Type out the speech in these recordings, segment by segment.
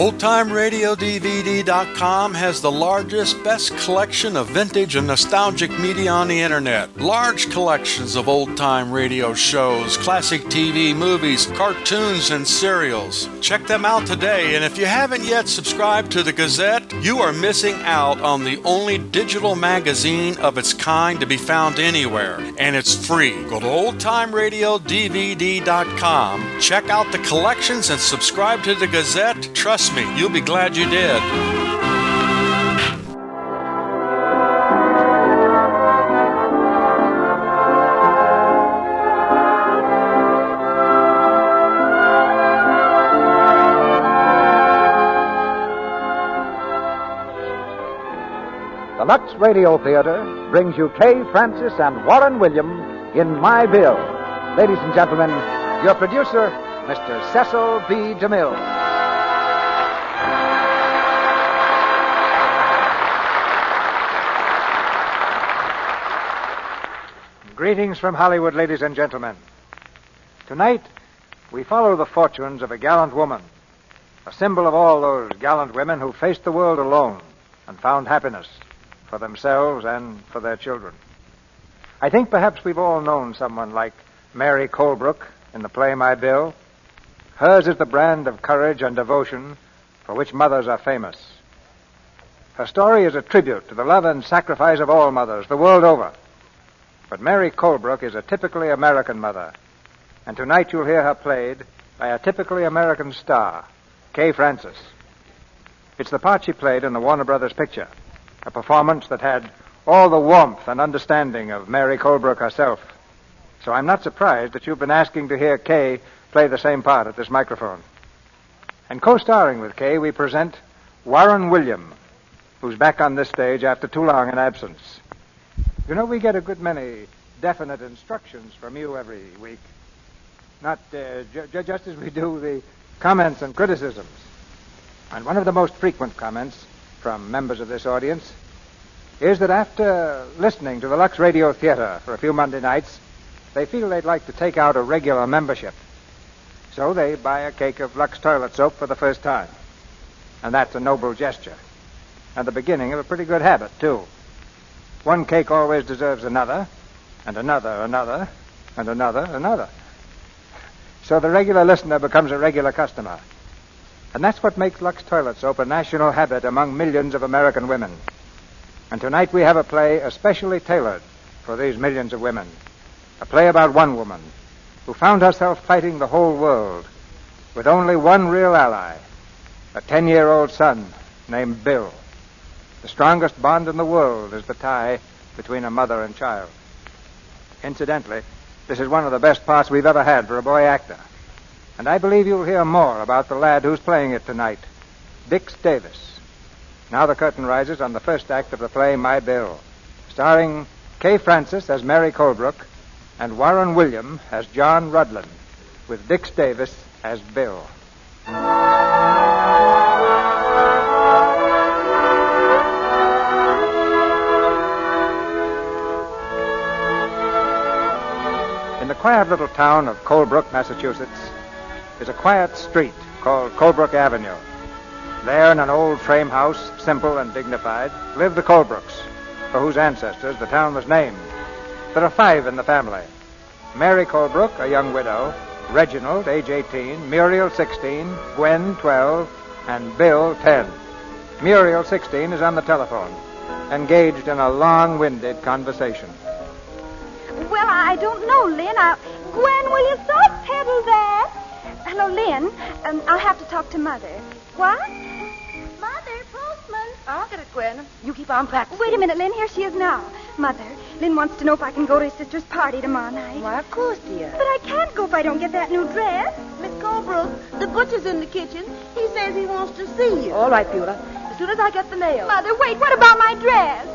OldTimeRadioDVD.com has the largest, best collection of vintage and nostalgic media on the internet. Large collections of old-time radio shows, classic TV, movies, cartoons, and serials. Check them out today, and if you haven't yet subscribed to the Gazette, you are missing out on the only digital magazine of its kind to be found anywhere, and it's free. Go to OldTimeRadioDVD.com, check out the collections, and subscribe to the Gazette. Trust me, you'll be glad you did. The Lux Radio Theater brings you Kay Francis and Warren William in My Bill. Ladies and gentlemen, your producer, Mr. Cecil B. DeMille. Greetings from Hollywood, ladies and gentlemen. Tonight, we follow the fortunes of a gallant woman, a symbol of all those gallant women who faced the world alone and found happiness for themselves and for their children. I think perhaps we've all known someone like Mary Colebrook in the play My Bill. Hers is the brand of courage and devotion for which mothers are famous. Her story is a tribute to the love and sacrifice of all mothers the world over. But Mary Colebrook is a typically American mother, and tonight you'll hear her played by a typically American star, Kay Francis. It's the part she played in the Warner Brothers picture, a performance that had all the warmth and understanding of Mary Colebrook herself. So I'm not surprised that you've been asking to hear Kay play the same part at this microphone. And co-starring with Kay, we present Warren William, who's back on this stage after too long an absence. You know, we get a good many definite instructions from you every week. Not just as we do the comments and criticisms. And one of the most frequent comments from members of this audience is that after listening to the Lux Radio Theater for a few Monday nights, they feel they'd like to take out a regular membership. So they buy a cake of Lux toilet soap for the first time. And that's a noble gesture. And the beginning of a pretty good habit, too. One cake always deserves another, and another, and another. So the regular listener becomes a regular customer. And that's what makes Lux toilet soap a national habit among millions of American women. And tonight we have a play especially tailored for these millions of women. A play about one woman who found herself fighting the whole world with only one real ally, a 10-year-old son named Bill. The strongest bond in the world is the tie between a mother and child. Incidentally, this is one of the best parts we've ever had for a boy actor. And I believe you'll hear more about the lad who's playing it tonight, Dix Davis. Now the curtain rises on the first act of the play My Bill, starring Kay Francis as Mary Colebrook and Warren William as John Rudlin, with Dix Davis as Bill. In the quiet little town of Colebrook, Massachusetts, is a quiet street called Colebrook Avenue. There, in an old frame house, simple and dignified, live the Colebrooks, for whose ancestors the town was named. There are 5 in the family. Mary Colebrook, a young widow, Reginald, age 18, Muriel, 16, Gwen, 12, and Bill, 10. Muriel, 16, is on the telephone, engaged in a long-winded conversation. Well, I don't know, Lynn. Gwen, will you soft pedal that? Hello, Lynn. I'll have to talk to Mother. What? Mother, postman. I'll get it, Gwen. You keep on practicing. Wait a minute, Lynn. Here she is now. Mother, Lynn wants to know if I can go to his sister's party tomorrow night. Why, of course, dear. But I can't go if I don't get that new dress. Miss Colebrook, the butcher's in the kitchen. He says he wants to see you. All right, Beulah. As soon as I get the nails. Mother, wait. What about my dress?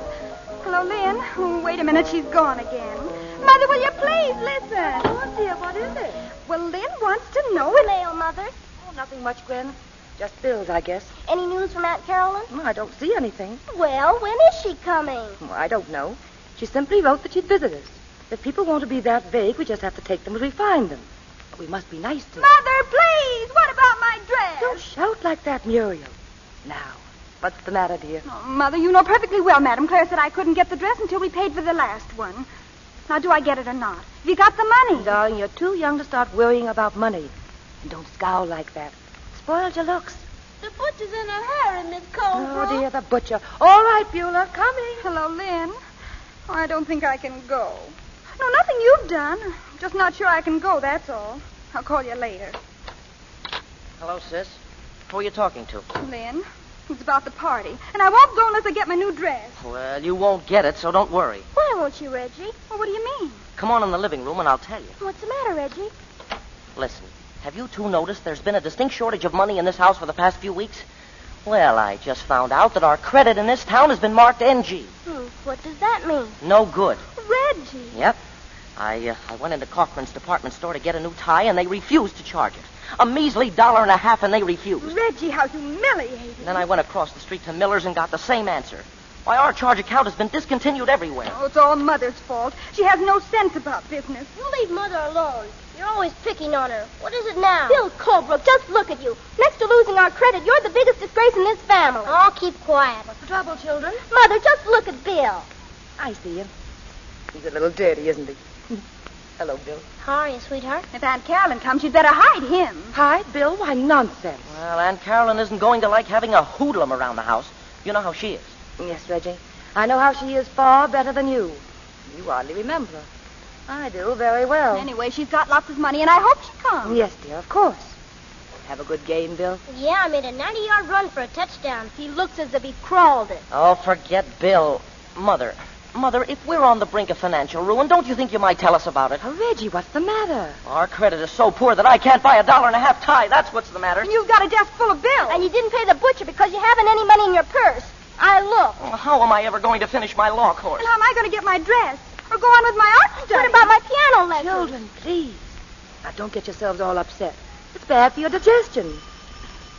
Hello, Lynn. Oh, wait a minute. She's gone again. Mother, will you please listen? Oh, dear, what is it? Well, Lynn wants to know What's the mail, Mother? Oh, nothing much, Gwen. Just bills, I guess. Any news from Aunt Carolyn? I don't see anything. Well, when is she coming? I don't know. She simply wrote that she'd visit us. If people want to be that vague, we just have to take them as we find them. But we must be nice to them. Mother, please! What about my dress? Don't shout like that, Muriel. Now, what's the matter, dear? Oh, Mother, you know perfectly well, Madam Claire said I couldn't get the dress until we paid for the last one. Now, do I get it or not? Have you got the money? Darling, you're too young to start worrying about money. And don't scowl like that. Spoiled your looks. The butcher's in a hurry, Miss Colebrook. Oh, dear, the butcher. All right, Beulah, coming. Hello, Lynn. Oh, I don't think I can go. No, nothing you've done. Just not sure I can go, that's all. I'll call you later. Hello, sis. Who are you talking to? Lynn, it's about the party. And I won't go unless I get my new dress. Well, you won't get it, so don't worry. Why won't you, Reggie? Well, what do you mean? Come on in the living room and I'll tell you. What's the matter, Reggie? Listen, have you two noticed there's been a distinct shortage of money in this house for the past few weeks? Well, I just found out that our credit in this town has been marked NG. What does that mean? No good. Reggie. Yep. I went into Kaufman's department store to get a new tie, and they refused to charge it. A measly $1.50, and they refused. Reggie, how humiliating. And then I went across the street to Miller's and got the same answer. Why, our charge account has been discontinued everywhere. Oh, it's all Mother's fault. She has no sense about business. You leave Mother alone. You're always picking on her. What is it now? Bill Colebrook, just look at you. Next to losing our credit, you're the biggest disgrace in this family. Oh, keep quiet. What's the trouble, children? Mother, just look at Bill. I see him. He's a little dirty, isn't he? Hello, Bill. How are you, sweetheart? If Aunt Carolyn comes, you'd better hide him. Hide, Bill? Why, nonsense. Well, Aunt Carolyn isn't going to like having a hoodlum around the house. You know how she is. Yes, Reggie. I know how she is far better than you. You hardly remember her. I do very well. Anyway, she's got lots of money, and I hope she comes. Yes, dear, of course. Have a good game, Bill? Yeah, I made a 90-yard run for a touchdown. He looks as if he crawled it. Oh, forget Bill. Mother, if we're on the brink of financial ruin, don't you think you might tell us about it? Oh, Reggie, what's the matter? Our credit is so poor that I can't buy $1.50 tie. That's what's the matter. And you've got a desk full of bills. And you didn't pay the butcher because you haven't any money in your purse. I looked. Well, how am I ever going to finish my law course? And how am I going to get my dress? Or go on with my art study? What about my piano lesson? Children, please. Now, don't get yourselves all upset. It's bad for your digestion.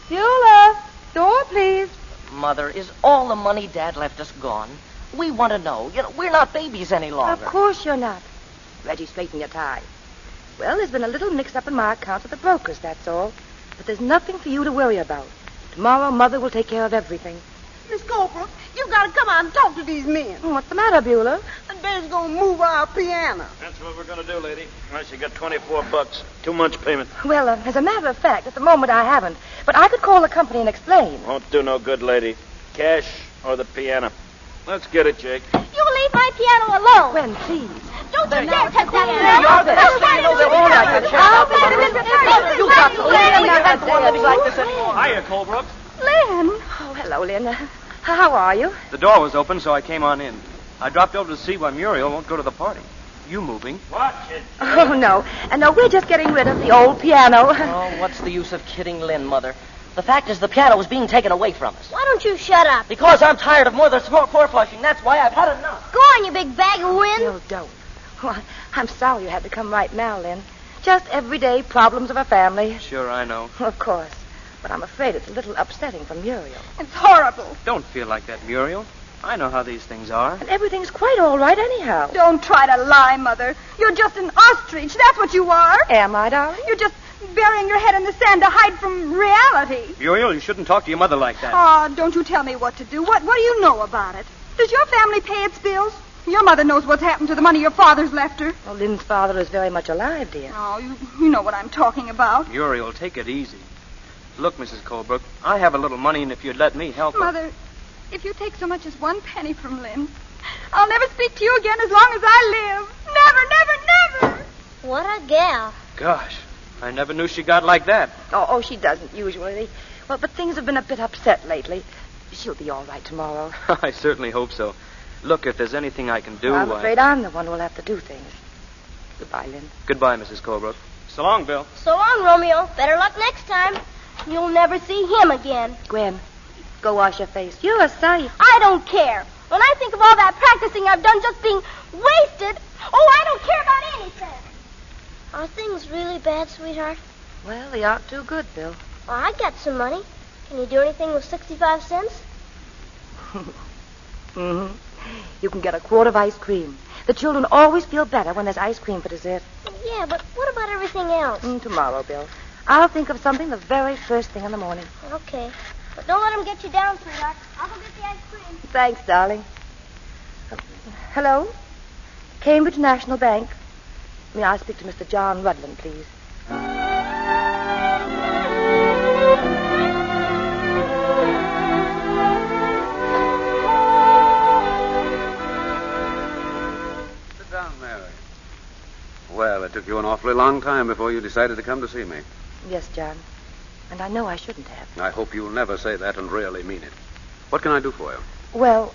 Beulah, door, please. Mother, is all the money Dad left us gone? We want to know. You know, we're not babies any longer. Of course you're not. Reggie, straighten your tie. Well, there's been a little mix-up in my accounts with the brokers, that's all. But there's nothing for you to worry about. Tomorrow, Mother will take care of everything. Miss Colebrook, you got to come out and talk to these men. What's the matter, Beulah? And they's going to move our piano. That's what we're going to do, lady. Unless you got $24. 2 months payment. Well, as a matter of fact, at the moment I haven't. But I could call the company and explain. Won't do no good, lady. Cash or the piano. Let's get it, Jake. You leave my piano alone. Gwen, please. Don't you dare touch that You're the next thing you know, they're all right. You got to leave. We can't go on living like this anymore. Hiya, Colebrook. Lynn. Oh, hello, Lynn. How are you? The door was open, so I came on in. I dropped over to see why Muriel won't go to the party. You moving? Watch it. Oh, no. No, we're just getting rid of the old piano. Oh, what's the use of kidding Lynn, Mother? The fact is the piano is being taken away from us. Why don't you shut up? Because I'm tired of Mother floor flushing. That's why I've had enough. Go on, you big bag of wind. No, don't. Well, I'm sorry you had to come right now, Lynn. Just everyday problems of a family. Sure, I know. Of course. But I'm afraid it's a little upsetting for Muriel. It's horrible. Don't feel like that, Muriel. I know how these things are. And everything's quite all right anyhow. Don't try to lie, Mother. You're just an ostrich. That's what you are. Am I, darling? You're just burying your head in the sand to hide from reality. Muriel, you shouldn't talk to your mother like that. Oh, don't you tell me what to do. What do you know about it? Does your family pay its bills? Your mother knows what's happened to the money your father's left her. Well, Lynn's father is very much alive, dear. Oh, you know what I'm talking about. Muriel, take it easy. Look, Mrs. Colebrook, I have a little money, and if you'd let me help her... Mother, if you take so much as 1 penny from Lynn, I'll never speak to you again as long as I live. Never, never, never. What a gal. Gosh, I never knew she got like that. Oh, she doesn't usually. Well, but things have been a bit upset lately. She'll be all right tomorrow. I certainly hope so. Look, if there's anything I can do, I'm afraid I'm the one who'll have to do things. Goodbye, Lynn. Goodbye, Mrs. Colebrook. So long, Bill. So long, Romeo. Better luck next time. You'll never see him again. Gwen, go wash your face. You're a sight. I don't care. When I think of all that practicing I've done just being wasted, I don't care about anything. Are things really bad, sweetheart? Well, they aren't too good, Bill. Well, I got some money. Can you do anything with 65 cents? Mm-hmm. You can get a quart of ice cream. The children always feel better when there's ice cream for dessert. Yeah, but what about everything else? Tomorrow, Bill. I'll think of something the very first thing in the morning. Okay. But don't let him get you down, sweetheart. I'll go get the ice cream. Thanks, darling. Hello? Cambridge National Bank. May I speak to Mr. John Rudland, please? Sit down, Mary. Well, it took you an awfully long time before you decided to come to see me. Yes, John. And I know I shouldn't have. I hope you'll never say that and really mean it. What can I do for you? Well,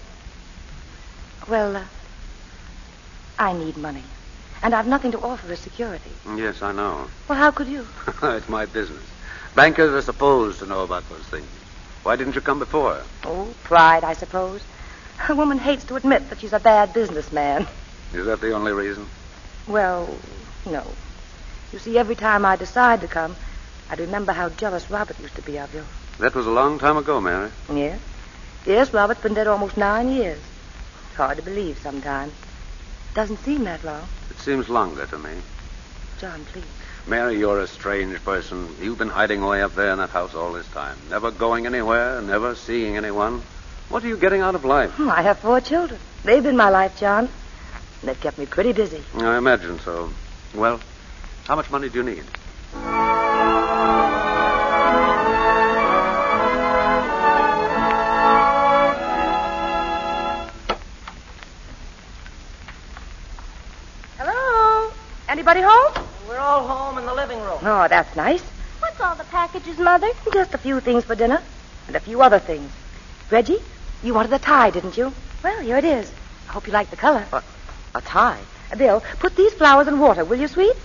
I need money. And I've nothing to offer as security. Yes, I know. Well, how could you? It's my business. Bankers are supposed to know about those things. Why didn't you come before? Oh, pride, I suppose. A woman hates to admit that she's a bad businessman. Is that the only reason? Well, no. You see, every time I decide to come, I'd remember how jealous Robert used to be of you. That was a long time ago, Mary. Yes? Yes, Robert's been dead almost 9 years. It's hard to believe sometimes. Doesn't seem that long. It seems longer to me. John, please. Mary, you're a strange person. You've been hiding away up there in that house all this time. Never going anywhere, never seeing anyone. What are you getting out of life? I have 4 children. They've been my life, John. And they've kept me pretty busy. I imagine so. Well, how much money do you need? Hello? Anybody home? We're all home in the living room. Oh, that's nice. What's all the packages, Mother? Just a few things for dinner. And a few other things. Reggie, you wanted a tie, didn't you? Well, here it is. I hope you like the color. A tie? Bill, put these flowers in water, will you, sweet?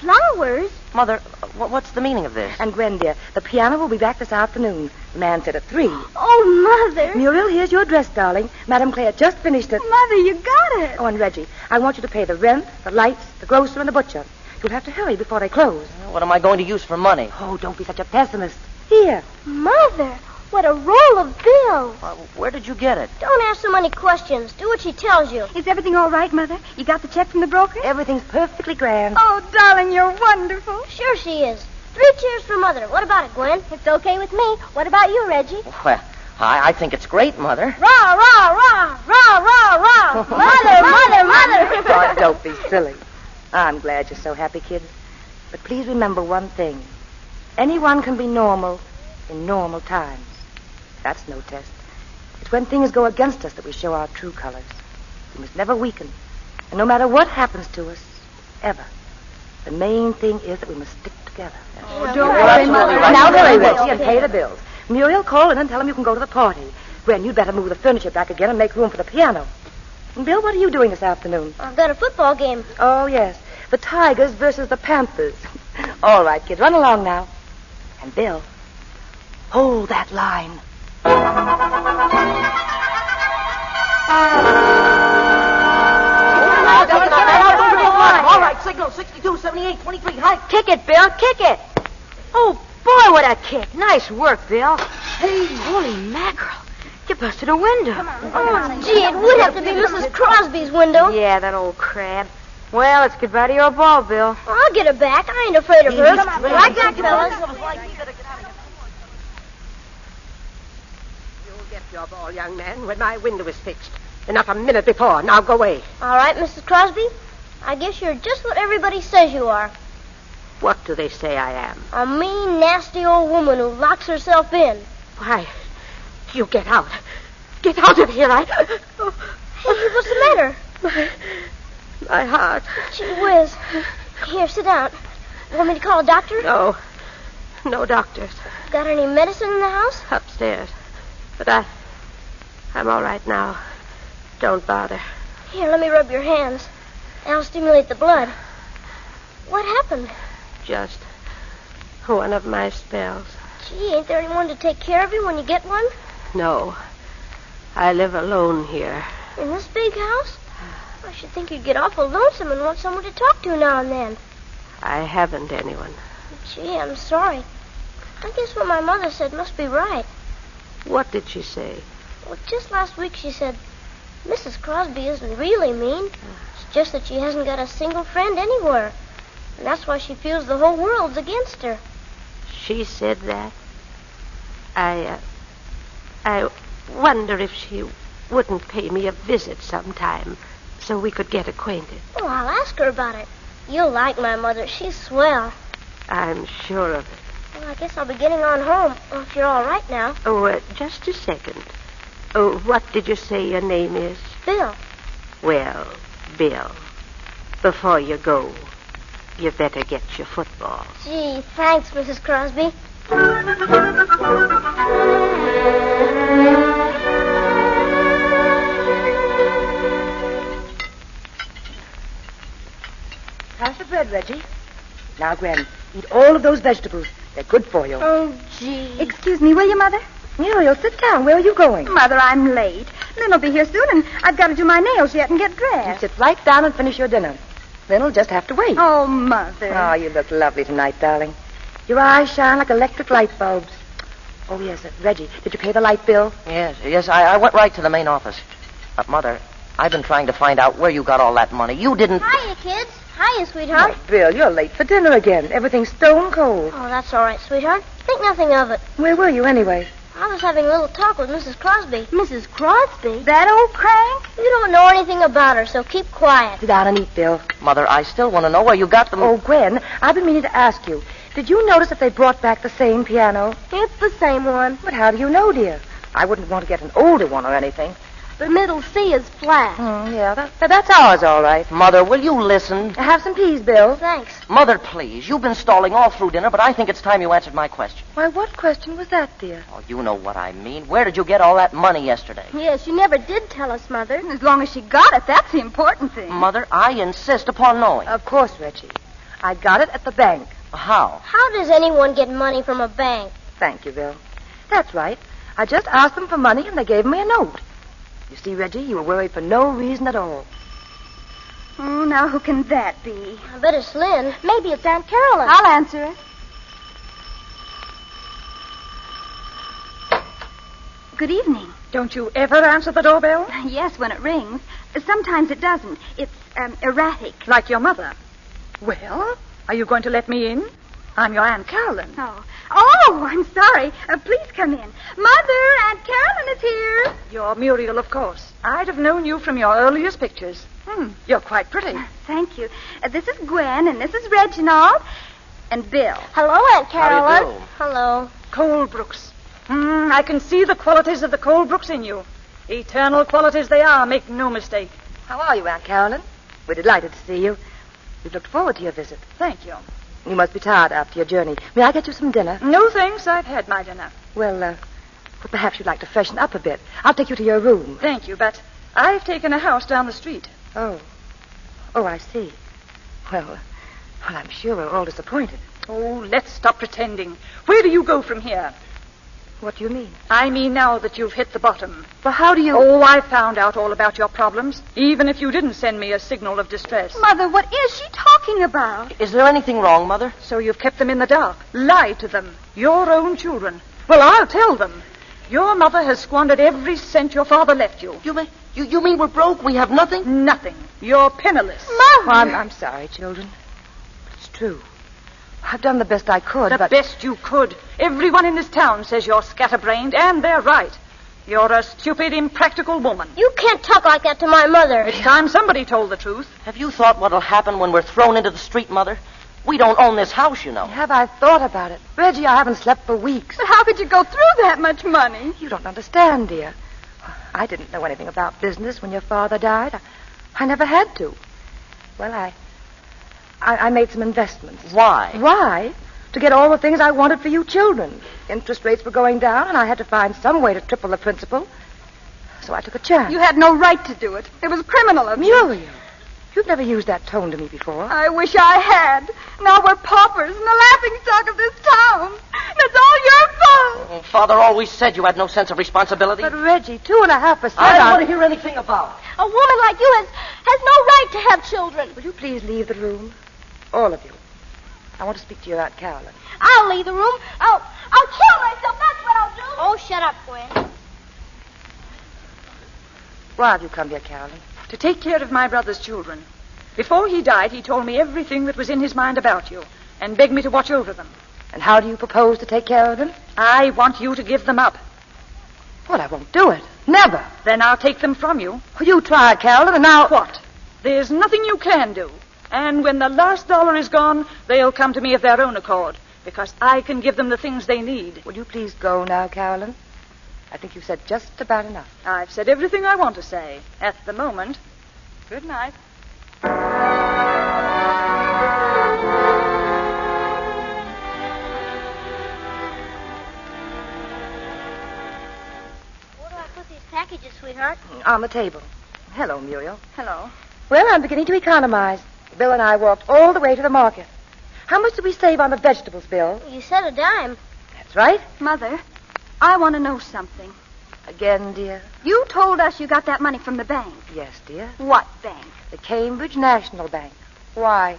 Flowers? Mother, what's the meaning of this? And Gwen, dear, the piano will be back this afternoon. The man said at 3. Oh, Mother. Muriel, here's your dress, darling. Madame Claire just finished it. Mother, you got it. Oh, and Reggie, I want you to pay the rent, the lights, the grocer, and the butcher. You'll have to hurry before they close. What am I going to use for money? Oh, don't be such a pessimist. Here. Mother, what a roll of bills. Where did you get it? Don't ask so many questions. Do what she tells you. Is everything all right, Mother? You got the check from the broker? Everything's perfectly grand. Oh, darling, you're wonderful. Sure she is. 3 cheers for Mother. What about it, Gwen? It's okay with me. What about you, Reggie? Well, I think it's great, Mother. Rah, rah, rah, rah, rah, rah. Mother, Mother, Mother. Oh, don't be silly. I'm glad you're so happy, kids. But please remember one thing. Anyone can be normal in normal times. That's no test. It's when things go against us that we show our true colors. We must never weaken. And no matter what happens to us, ever, the main thing is that we must stick together. Oh, don't You're worry, absolutely Mother. right. Now hurry, Reggie, and pay the bills. Muriel, call in and tell him you can go to the party. Gwen, you'd better move the furniture back again and make room for the piano. And Bill, what are you doing this afternoon? I've got a football game. Oh, yes. The Tigers versus the Panthers. All right, kids, run along now. And Bill, hold that line. All right, signal 62, 78, 23, high. Kick it, Bill. Kick it. Oh, boy, what a kick. Nice work, Bill. Hey, holy mackerel. You busted a window. Oh, gee, it would have to be Mrs. Crosby's window. Yeah, that old crab. Well, let's get back to your ball, Bill. I'll get her back. I ain't afraid of her. Like that, fellas. You'll get your ball, young man, when my window is fixed. Enough a minute before. Now go away. All right, Mrs. Crosby. I guess you're just what everybody says you are. What do they say I am? A mean, nasty old woman who locks herself in. Why, you get out. Get out of here. Hey, what's the matter? My heart. Gee whiz. Here, sit down. Want me to call a doctor? No. No doctors. Got any medicine in the house? Upstairs. But I'm all right now. Don't bother. Here, let me rub your hands. That'll stimulate the blood. What happened? Just one of my spells. Gee, ain't there anyone to take care of you when you get one? No. I live alone here. In this big house? I should think you'd get awful lonesome and want someone to talk to now and then. I haven't anyone. Gee, I'm sorry. I guess what my mother said must be right. What did she say? Well, just last week she said, Mrs. Crosby isn't really mean. It's just that she hasn't got a single friend anywhere. And that's why she feels the whole world's against her. She said that? I wonder if she wouldn't pay me a visit sometime so we could get acquainted. Oh, I'll ask her about it. You'll like my mother. She's swell. I'm sure of it. Well, I guess I'll be getting on home. Well, if you're all right now. Oh, just a second. Oh, what did you say your name is? Bill. Well, Bill, before you go, you better get your football. Gee, thanks, Mrs. Crosby. Pass the bread, Reggie. Now, Gwen, eat all of those vegetables. They're good for you. Oh, gee. Excuse me, will you, Mother? Muriel, sit down. Where are you going? Mother, I'm late. Lynn will be here soon, and I've got to do my nails yet and get You dressed. sit right down and finish your dinner. Then we'll just have to wait. Oh, Mother. Oh, you look lovely tonight, darling. Your eyes shine like electric light bulbs. Oh, yes, Reggie, did you pay the light bill? Yes, I went right to the main office. Mother, I've been trying to find out where you got all that money. You didn't... Hiya, kids. Hiya, sweetheart. Oh, Bill, you're late for dinner again. Everything's stone cold. Oh, that's all right, sweetheart. Think nothing of it. Where were you anyway? I was having a little talk with Mrs. Crosby. Mrs. Crosby? That old crank? You don't know anything about her, so keep quiet. Sit down and eat, Bill. Mother, I still want to know where you got them. Oh, Gwen, I've been meaning to ask you. Did you notice if they brought back the same piano? It's the same one. But how do you know, dear? I wouldn't want to get an older one or anything. The middle C is flat. Yeah, that's ours, all right. Mother, will you listen? Have some peas, Bill. Thanks. Mother, please. You've been stalling all through dinner, but I think it's time you answered my question. Why, what question was that, dear? Oh, you know what I mean. Where did you get all that money yesterday? Yes, she never did tell us, Mother. As long as she got it, that's the important thing. Mother, I insist upon knowing. Of course, Reggie. I got it at the bank. How? How does anyone get money from a bank? Thank you, Bill. That's right. I just asked them for money, and they gave me a note. You see, Reggie, you were worried for no reason at all. Oh, now who can that be? I bet it's Lynn. Maybe it's Aunt Carolyn. I'll answer it. Good evening. Don't you ever answer the doorbell? Yes, when it rings. Sometimes it doesn't. It's erratic. Like your mother. Well, are you going to let me in? I'm your Aunt Carolyn. Oh, I'm sorry. Please come in. Mother, Aunt Carolyn is here. You're Muriel, of course. I'd have known you from your earliest pictures. You're quite pretty. Thank you. This is Gwen, and this is Reginald, and Bill. Hello, Aunt Carolyn. How do you do? Hello. Colbrooks. I can see the qualities of the Colbrooks in you. Eternal qualities they are, make no mistake. How are you, Aunt Carolyn? We're delighted to see you. We've looked forward to your visit. Thank you. You must be tired after your journey. May I get you some dinner? No, thanks. I've had my dinner. Well, perhaps you'd like to freshen up a bit. I'll take you to your room. Thank you, but I've taken a house down the street. Oh, I see. Well, I'm sure we're all disappointed. Oh, let's stop pretending. Where do you go from here? What do you mean? I mean now that you've hit the bottom. Well, how do you... Oh, I found out all about your problems, even if you didn't send me a signal of distress. Mother, what is she talking about? Is there anything wrong, Mother? So you've kept them in the dark, lied to them, your own children. Well, I'll tell them. Your mother has squandered every cent your father left you. You mean we're broke? We have nothing? Nothing. You're penniless. Mother! Well, I'm sorry, children. But it's true. I've done the best I could, The best you could. Everyone in this town says you're scatterbrained, and they're right. You're a stupid, impractical woman. You can't talk like that to my mother. It's time somebody told the truth. Have you thought what'll happen when we're thrown into the street, Mother? We don't own this house, you know. Have I thought about it? Reggie, I haven't slept for weeks. But how could you go through that much money? You don't understand, dear. I didn't know anything about business when your father died. I never had to. Well, I made some investments. Why? Why? To get all the things I wanted for you children. Interest rates were going down, and I had to find some way to triple the principal. So I took a chance. You had no right to do it. It was criminal of you. Muriel, you've never used that tone to me before. I wish I had. Now we're paupers and the laughingstock of this town. That's all your fault. Oh, Father always said you had no sense of responsibility. But, Reggie, 2.5%. I don't want to hear anything about it. A woman like you has no right to have children. Will you please leave the room? All of you. I want to speak to your Aunt Carolyn. I'll leave the room. I'll kill myself. That's what I'll do. Oh, shut up, Gwen. Why have you come here, Carolyn? To take care of my brother's children. Before he died, he told me everything that was in his mind about you and begged me to watch over them. And how do you propose to take care of them? I want you to give them up. Well, I won't do it. Never. Then I'll take them from you. Well, you tried, Carolyn, and now... What? There's nothing you can do. And when the last dollar is gone, they'll come to me of their own accord, because I can give them the things they need. Will you please go now, Carolyn? I think you've said just about enough. I've said everything I want to say at the moment. Good night. Where do I put these packages, sweetheart? On the table. Hello, Muriel. Hello. Well, I'm beginning to economize. Bill and I walked all the way to the market. How much did we save on the vegetables, Bill? You said a dime. That's right. Mother, I want to know something. Again, dear? You told us you got that money from the bank. Yes, dear. What bank? The Cambridge National Bank. Why?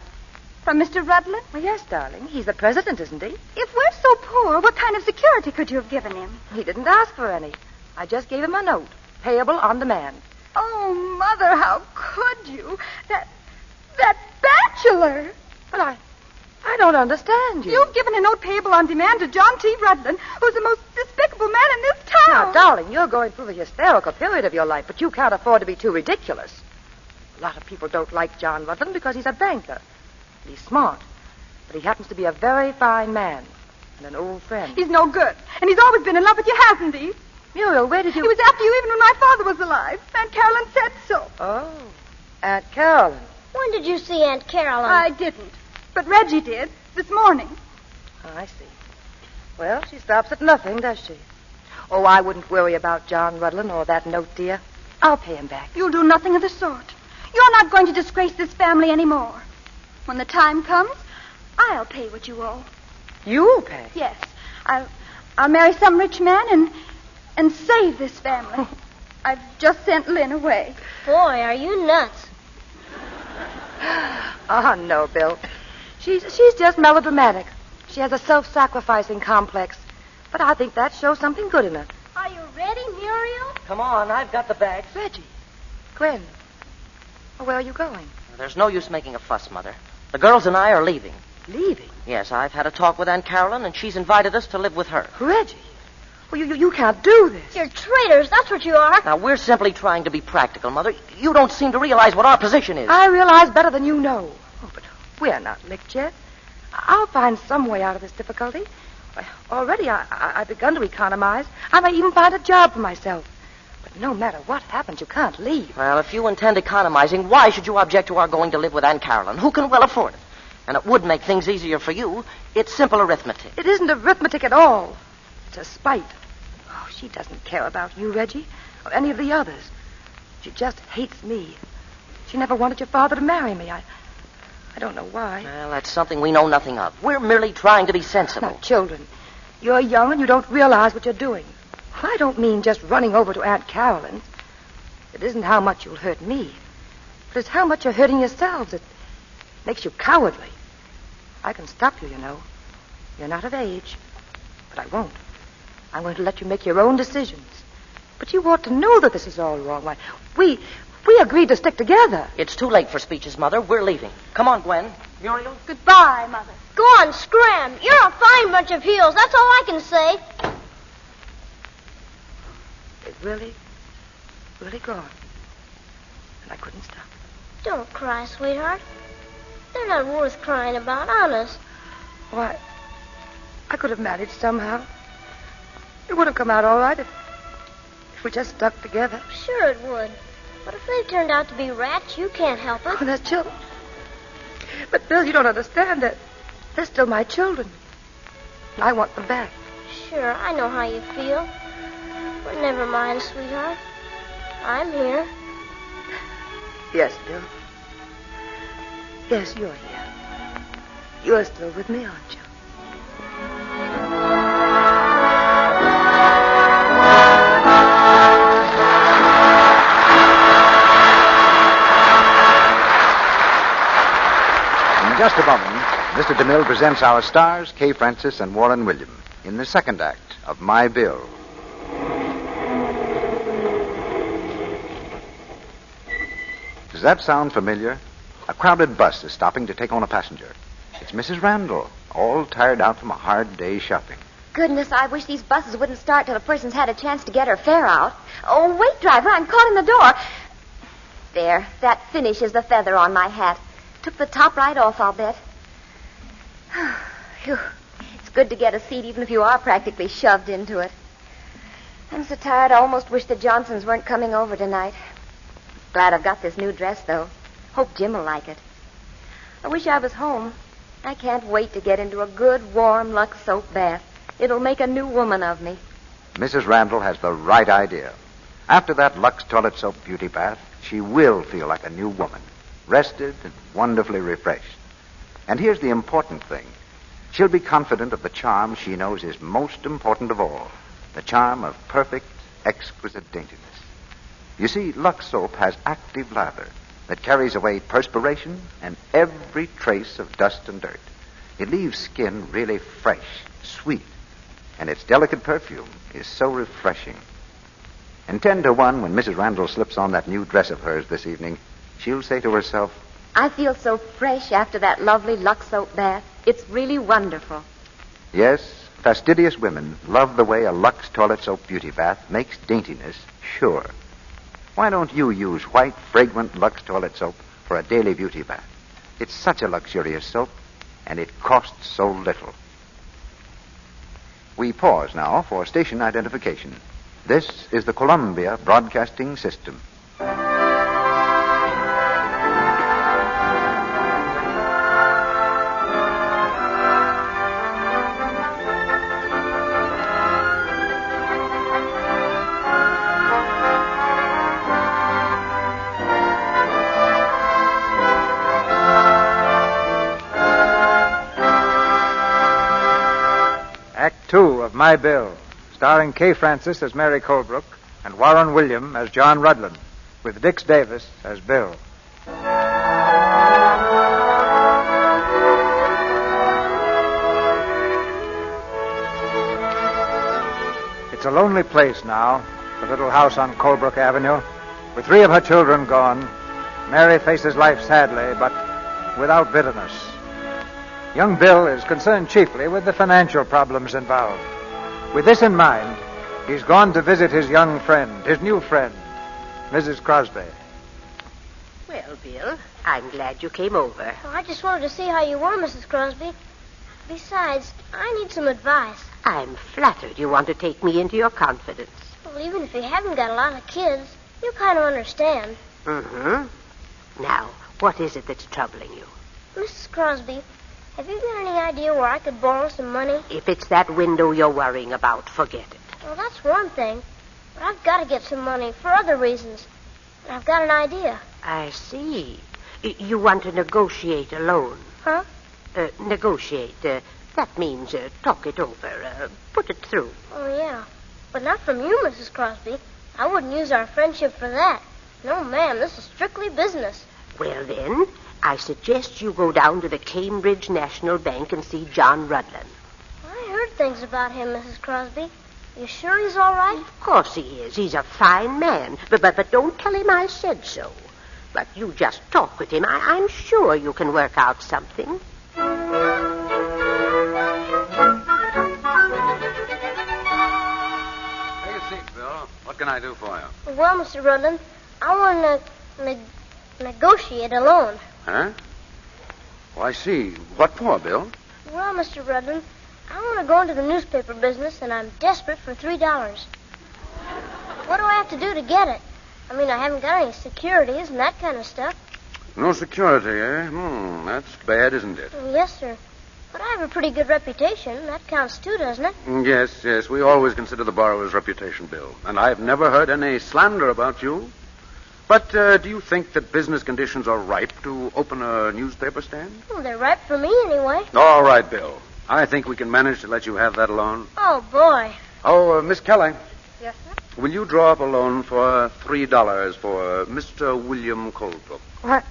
From Mr. Rutland? Well, yes, darling. He's the president, isn't he? If we're so poor, what kind of security could you have given him? He didn't ask for any. I just gave him a note, payable on demand. Oh, Mother, how could you? That bachelor. But I don't understand you. You've given a note payable on demand to John T. Rutland, who's the most despicable man in this town. Now, darling, you're going through the hysterical period of your life, but you can't afford to be too ridiculous. A lot of people don't like John Rutland because he's a banker. He's smart. But he happens to be a very fine man and an old friend. He's no good. And he's always been in love with you, hasn't he? Muriel, where did you... He was after you even when my father was alive. Aunt Carolyn said so. Oh, Aunt Carolyn. When did you see Aunt Carolyn? I didn't. But Reggie did, this morning. Oh, I see. Well, she stops at nothing, does she? Oh, I wouldn't worry about John Rutland or that note, dear. I'll pay him back. You'll do nothing of the sort. You're not going to disgrace this family anymore. When the time comes, I'll pay what you owe. You'll pay? Yes. I'll marry some rich man and save this family. I've just sent Lynn away. Boy, are you nuts. Oh, no, Bill. She's just melodramatic. She has a self-sacrificing complex. But I think that shows something good in her. Are you ready, Muriel? Come on, I've got the bags. Reggie. Gwen. Well, where are you going? There's no use making a fuss, Mother. The girls and I are leaving. Leaving? Yes, I've had a talk with Aunt Carolyn, and she's invited us to live with her. Reggie. Well, you can't do this. You're traitors, that's what you are. Now, we're simply trying to be practical, Mother. You don't seem to realize what our position is. I realize better than you know. Oh, but we're not licked yet. I'll find some way out of this difficulty. Already I've begun to economize. I may even find a job for myself. But no matter what happens, you can't leave. Well, if you intend economizing, why should you object to our going to live with Aunt Carolyn, who can well afford it? And it would make things easier for you. It's simple arithmetic. It isn't arithmetic at all. It's a spite. Oh, she doesn't care about you, Reggie, or any of the others. She just hates me. She never wanted your father to marry me. I don't know why. Well, that's something we know nothing of. We're merely trying to be sensible. Now, children, you're young and you don't realize what you're doing. I don't mean just running over to Aunt Carolyn's. It isn't how much you'll hurt me, but it's how much you're hurting yourselves. It makes you cowardly. I can stop you, you know. You're not of age, but I won't. I'm going to let you make your own decisions. But you ought to know that this is all wrong. Why, we agreed to stick together. It's too late for speeches, Mother. We're leaving. Come on, Gwen. Muriel? Goodbye, Mother. Go on, scram. You're a fine bunch of heels, that's all I can say. It's really gone. And I couldn't stop. Don't cry, sweetheart. They're not worth crying about, honest. Why, I could have managed somehow. It would have come out all right if we just stuck together. Sure it would. But if they turned out to be rats, you can't help it. Oh, they're children. But, Bill, you don't understand that. They're still my children. And I want them back. Sure, I know how you feel. But never mind, sweetheart. I'm here. Yes, Bill. Yes, you're here. You're still with me, aren't you? In just a moment, Mr. DeMille presents our stars, Kay Francis and Warren William, in the second act of My Bill. Does that sound familiar? A crowded bus is stopping to take on a passenger. It's Mrs. Randall, all tired out from a hard day's shopping. Goodness, I wish these buses wouldn't start till a person's had a chance to get her fare out. Oh, wait, driver, I'm caught in the door. There, that finishes the feather on my hat. Took the top right off, I'll bet. Phew. It's good to get a seat even if you are practically shoved into it. I'm so tired I almost wish the Johnsons weren't coming over tonight. Glad I've got this new dress, though. Hope Jim will like it. I wish I was home. I can't wait to get into a good, warm Lux soap bath. It'll make a new woman of me. Mrs. Randall has the right idea. After that Lux toilet soap beauty bath, she will feel like a new woman, rested and wonderfully refreshed. And here's the important thing. She'll be confident of the charm she knows is most important of all, the charm of perfect, exquisite daintiness. You see, Lux soap has active lather that carries away perspiration and every trace of dust and dirt. It leaves skin really fresh, sweet, and its delicate perfume is so refreshing. And 10 to 1, when Mrs. Randall slips on that new dress of hers this evening, she'll say to herself, I feel so fresh after that lovely Lux soap bath. It's really wonderful. Yes, fastidious women love the way a Lux toilet soap beauty bath makes daintiness sure. Why don't you use white, fragrant Lux toilet soap for a daily beauty bath? It's such a luxurious soap, and it costs so little. We pause now for station identification. This is the Columbia Broadcasting System. Act 2 of My Bill, starring Kay Francis as Mary Colebrook and Warren William as John Rudlin, with Dix Davis as Bill. It's a lonely place now, the little house on Colebrook Avenue. With 3 of her children gone, Mary faces life sadly, but without bitterness. Young Bill is concerned chiefly with the financial problems involved. With this in mind, he's gone to visit his young friend, his new friend, Mrs. Crosby. Well, Bill, I'm glad you came over. Oh, I just wanted to see how you were, Mrs. Crosby. Besides, I need some advice. I'm flattered you want to take me into your confidence. Well, even if you haven't got a lot of kids, you kind of understand. Mm-hmm. Now, what is it that's troubling you? Mrs. Crosby, have you got any idea where I could borrow some money? If it's that window you're worrying about, forget it. Well, that's one thing. But I've got to get some money for other reasons. And I've got an idea. I see. You want to negotiate a loan. Huh? Negotiate. That means talk it over. Put it through. Oh, yeah. But not from you, Mrs. Crosby. I wouldn't use our friendship for that. No, ma'am. This is strictly business. Well, then, I suggest you go down to the Cambridge National Bank and see John Rudlin. I heard things about him, Mrs. Crosby. You sure he's all right? Of course he is. He's a fine man. But don't tell him I said so. But you just talk with him. I'm sure you can work out something. Take a seat, Bill. What can I do for you? Well, Mr. Rudlin, I want to negotiate a loan. Huh? Oh, I see. What for, Bill? Well, Mr. Rudlin, I want to go into the newspaper business, and I'm desperate for $3. What do I have to do to get it? I mean, I haven't got any securities and that kind of stuff. No security, eh? That's bad, isn't it? Yes, sir. But I have a pretty good reputation. That counts too, doesn't it? Yes. We always consider the borrower's reputation, Bill. And I've never heard any slander about you. But do you think that business conditions are ripe to open a newspaper stand? Well, they're ripe for me anyway. All right, Bill. I think we can manage to let you have that loan. Oh, boy. Oh, Miss Kelly. Yes, sir? Will you draw up a loan for $3 for Mr. William Colebrook? What?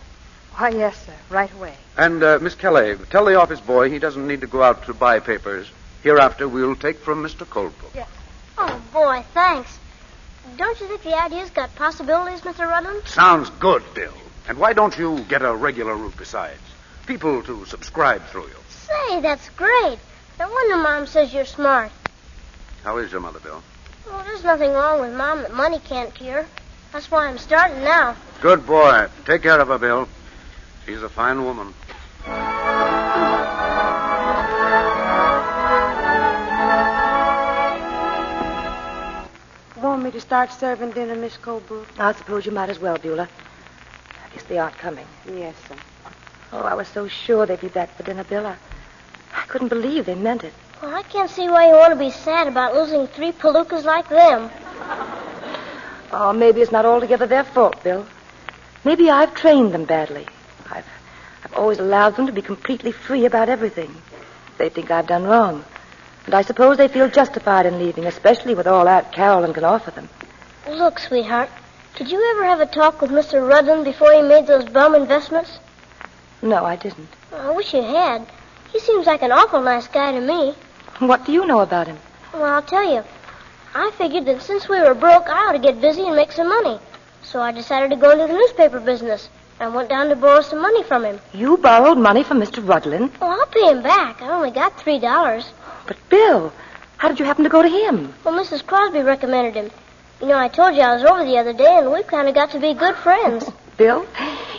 Why, yes, sir. Right away. And, Miss Kelly, tell the office boy he doesn't need to go out to buy papers. Hereafter, we'll take from Mr. Colebrook. Yes. Oh, boy, thanks. Don't you think the idea's got possibilities, Mr. Rudlin? Sounds good, Bill. And why don't you get a regular route besides? people to subscribe through you. Say, that's great. No wonder Mom says you're smart. How is your mother, Bill? Well, there's nothing wrong with Mom that money can't cure. That's why I'm starting now. Good boy. Take care of her, Bill. She's a fine woman. Want me to start serving dinner, Miss Colebrook? I suppose you might as well, Beulah. I guess they aren't coming. Yes, sir. Oh, I was so sure they'd be back for dinner, Bill. I couldn't believe they meant it. Well, I can't see why you want to be sad about losing 3 Palookas like them. Oh, maybe it's not altogether their fault, Bill. Maybe I've trained them badly. I've always allowed them to be completely free about everything. They think I've done wrong. And I suppose they feel justified in leaving, especially with all Aunt Carolyn can offer them. Look, sweetheart, did you ever have a talk with Mr. Rudland before he made those bum investments? No, I didn't. I wish you had. He seems like an awful nice guy to me. What do you know about him? Well, I'll tell you. I figured that since we were broke, I ought to get busy and make some money. So I decided to go into the newspaper business. I went down to borrow some money from him. You borrowed money from Mr. Rudland? Well, I'll pay him back. I only got $3. But, Bill, how did you happen to go to him? Well, Mrs. Crosby recommended him. You know, I told you I was over the other day, and we've kind of got to be good friends. Bill,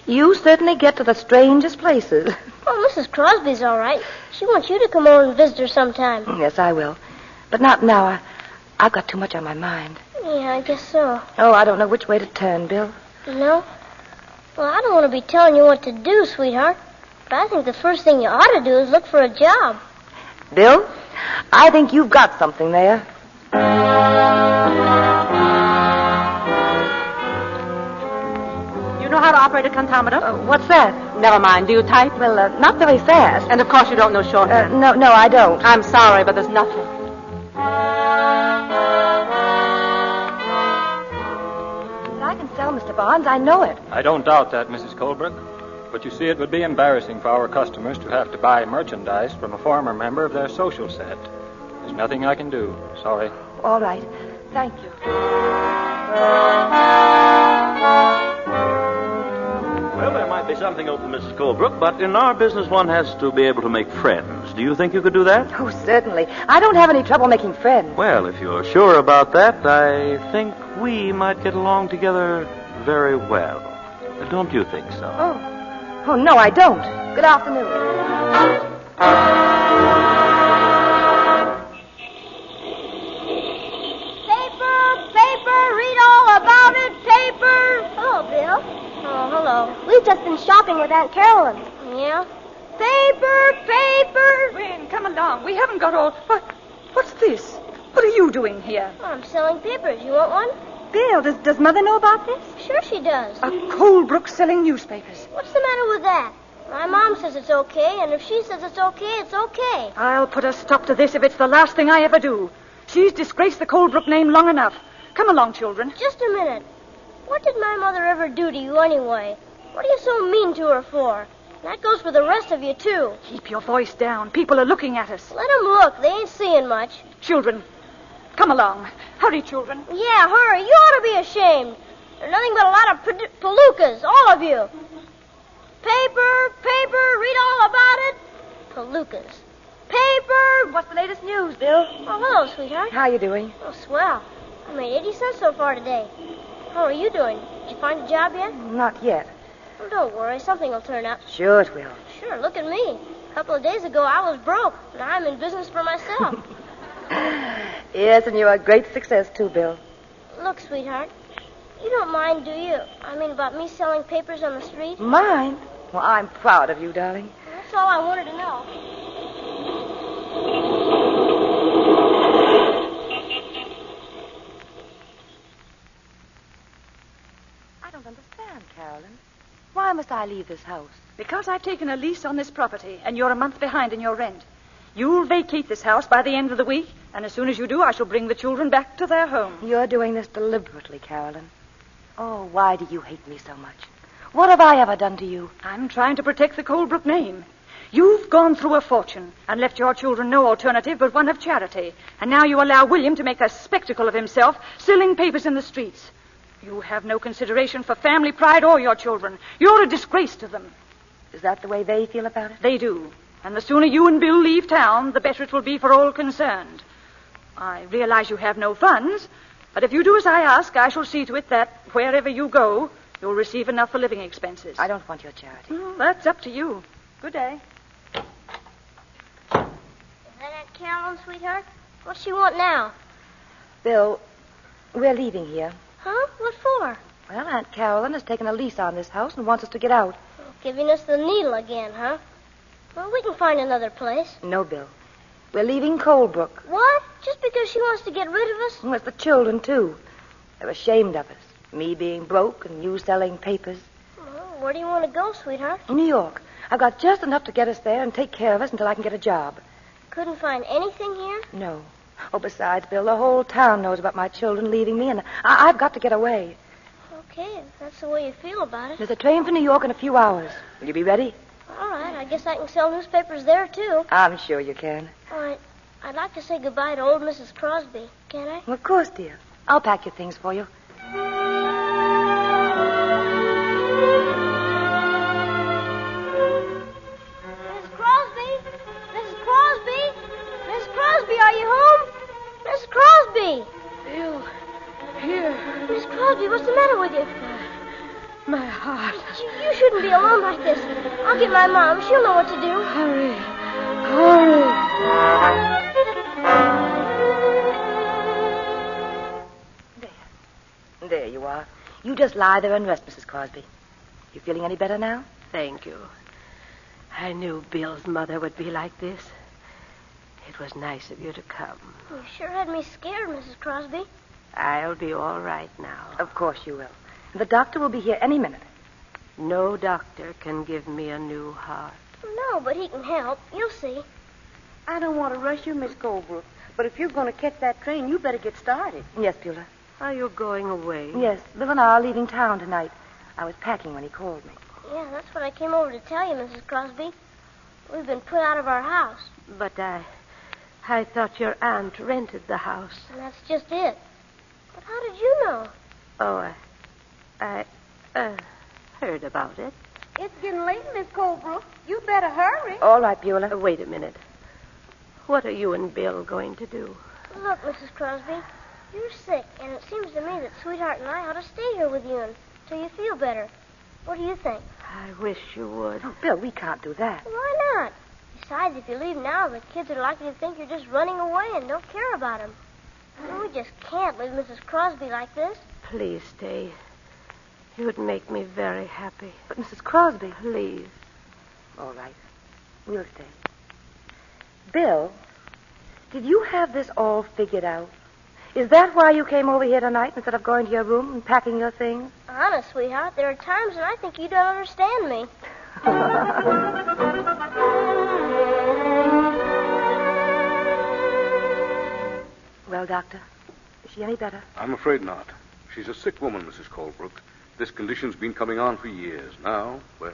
you certainly get to the strangest places. Oh, Mrs. Crosby's all right. She wants you to come over and visit her sometime. Yes, I will. But not now. I've got too much on my mind. Yeah, I guess so. Oh, I don't know which way to turn, Bill. You know? Well, I don't want to be telling you what to do, sweetheart. But I think the first thing you ought to do is look for a job. Bill, I think you've got something there. You know how to operate a contometer? What's that? Never mind. Do you type? Well, not very fast. And of course you don't know shorthand. No, I don't. I'm sorry, but there's nothing. I can sell, Mr. Barnes. I know it. I don't doubt that, Mrs. Colebrook. But you see, it would be embarrassing for our customers to have to buy merchandise from a former member of their social set. There's nothing I can do. Sorry. All right. Thank you. Well, there might be something open, Mrs. Colebrook, but in our business one has to be able to make friends. Do you think you could do that? Oh, certainly. I don't have any trouble making friends. Well, if you're sure about that, I think we might get along together very well. Don't you think so? Oh, no, I don't. Good afternoon. Paper, read all about it, paper. Hello, Bill. Oh, hello. We've just been shopping with Aunt Carolyn. Yeah? Paper. Wayne, come along. We haven't got all... What's this? What are you doing here? Oh, I'm selling papers. You want one? Bill, does Mother know about this? Sure she does. A Colebrook selling newspapers. What's the matter with that? My mom says it's okay, and if she says it's okay, it's okay. I'll put a stop to this if it's the last thing I ever do. She's disgraced the Colebrook name long enough. Come along, children. Just a minute. What did my mother ever do to you anyway? What are you so mean to her for? That goes for the rest of you, too. Keep your voice down. People are looking at us. Let them look. They ain't seeing much. Children, come along. Hurry, children. Yeah, hurry. You ought to be ashamed. They're nothing but a lot of palookas, all of you. Paper, read all about it. Palookas. Paper. What's the latest news, Bill? Oh, hello, sweetheart. How you doing? Oh, swell. I made 80 cents so far today. How are you doing? Did you find a job yet? Not yet. Well, don't worry. Something will turn up. Sure it will. Sure, look at me. A couple of days ago, I was broke. Now I'm in business for myself. Yes, and you're a great success, too, Bill. Look, sweetheart, you don't mind, do you? I mean, about me selling papers on the street? Mine? Well, I'm proud of you, darling. That's all I wanted to know. I don't understand, Carolyn. Why must I leave this house? Because I've taken a lease on this property, and you're a month behind in your rent. You'll vacate this house by the end of the week, and as soon as you do, I shall bring the children back to their home. You're doing this deliberately, Carolyn. Oh, why do you hate me so much? What have I ever done to you? I'm trying to protect the Colebrook name. You've gone through a fortune and left your children no alternative but one of charity. And now you allow William to make a spectacle of himself, selling papers in the streets. You have no consideration for family pride or your children. You're a disgrace to them. Is that the way they feel about it? They do. And the sooner you and Bill leave town, the better it will be for all concerned. I realize you have no funds, but if you do as I ask, I shall see to it that wherever you go, you'll receive enough for living expenses. I don't want your charity. Well, that's up to you. Good day. Is that Aunt Carolyn, sweetheart? What's she want now? Bill, we're leaving here. Huh? What for? Well, Aunt Carolyn has taken a lease on this house and wants us to get out. Giving us the needle again, huh? Well, we can find another place. No, Bill. We're leaving Colebrook. What? Just because she wants to get rid of us? Well, it's the children, too. They're ashamed of us. Me being broke and you selling papers. Well, where do you want to go, sweetheart? New York. I've got just enough to get us there and take care of us until I can get a job. Couldn't find anything here? No. Oh, besides, Bill, the whole town knows about my children leaving me, and I've got to get away. Okay, if that's the way you feel about it. There's a train for New York in a few hours. Will you be ready? All right, I guess I can sell newspapers there, too. I'm sure you can. All right, I'd like to say goodbye to old Mrs. Crosby. Can I? Well, of course, dear. I'll pack your things for you. Mrs. Crosby! Mrs. Crosby! Mrs. Crosby, are you home? Mrs. Crosby! Bill, here. Mrs. Crosby, what's the matter with you? My heart. You shouldn't be alone like this. I'll get my mom. She'll know what to do. Hurry. Hurry. There you are. You just lie there and rest, Mrs. Crosby. You feeling any better now? Thank you. I knew Bill's mother would be like this. It was nice of you to come. You sure had me scared, Mrs. Crosby. I'll be all right now. Of course you will. The doctor will be here any minute. No doctor can give me a new heart. No, but he can help. You'll see. I don't want to rush you, Miss Colebrook, but if you're going to catch that train, you better get started. Yes, Beulah. Are you going away? Yes, Bill and I are leaving town tonight. I was packing when he called me. Yeah, that's what I came over to tell you, Mrs. Crosby. We've been put out of our house. But I thought your aunt rented the house. And that's just it. But how did you know? Oh, I heard about it. It's getting late, Miss Colebrook. You better hurry. All right, Beulah. Wait a minute. What are you and Bill going to do? Look, Mrs. Crosby, you're sick, and it seems to me that Sweetheart and I ought to stay here with you until you feel better. What do you think? I wish you would. Oh, Bill, we can't do that. Why not? Besides, if you leave now, the kids are likely to think you're just running away and don't care about them. We just can't leave Mrs. Crosby like this. Please stay. You would make me very happy. But Mrs. Crosby... Please. All right. We'll stay. Bill, did you have this all figured out? Is that why you came over here tonight instead of going to your room and packing your things? Honest, sweetheart, there are times when I think you don't understand me. Well, Doctor, is she any better? I'm afraid not. She's a sick woman, Mrs. Colebrook. This condition's been coming on for years. Now, well,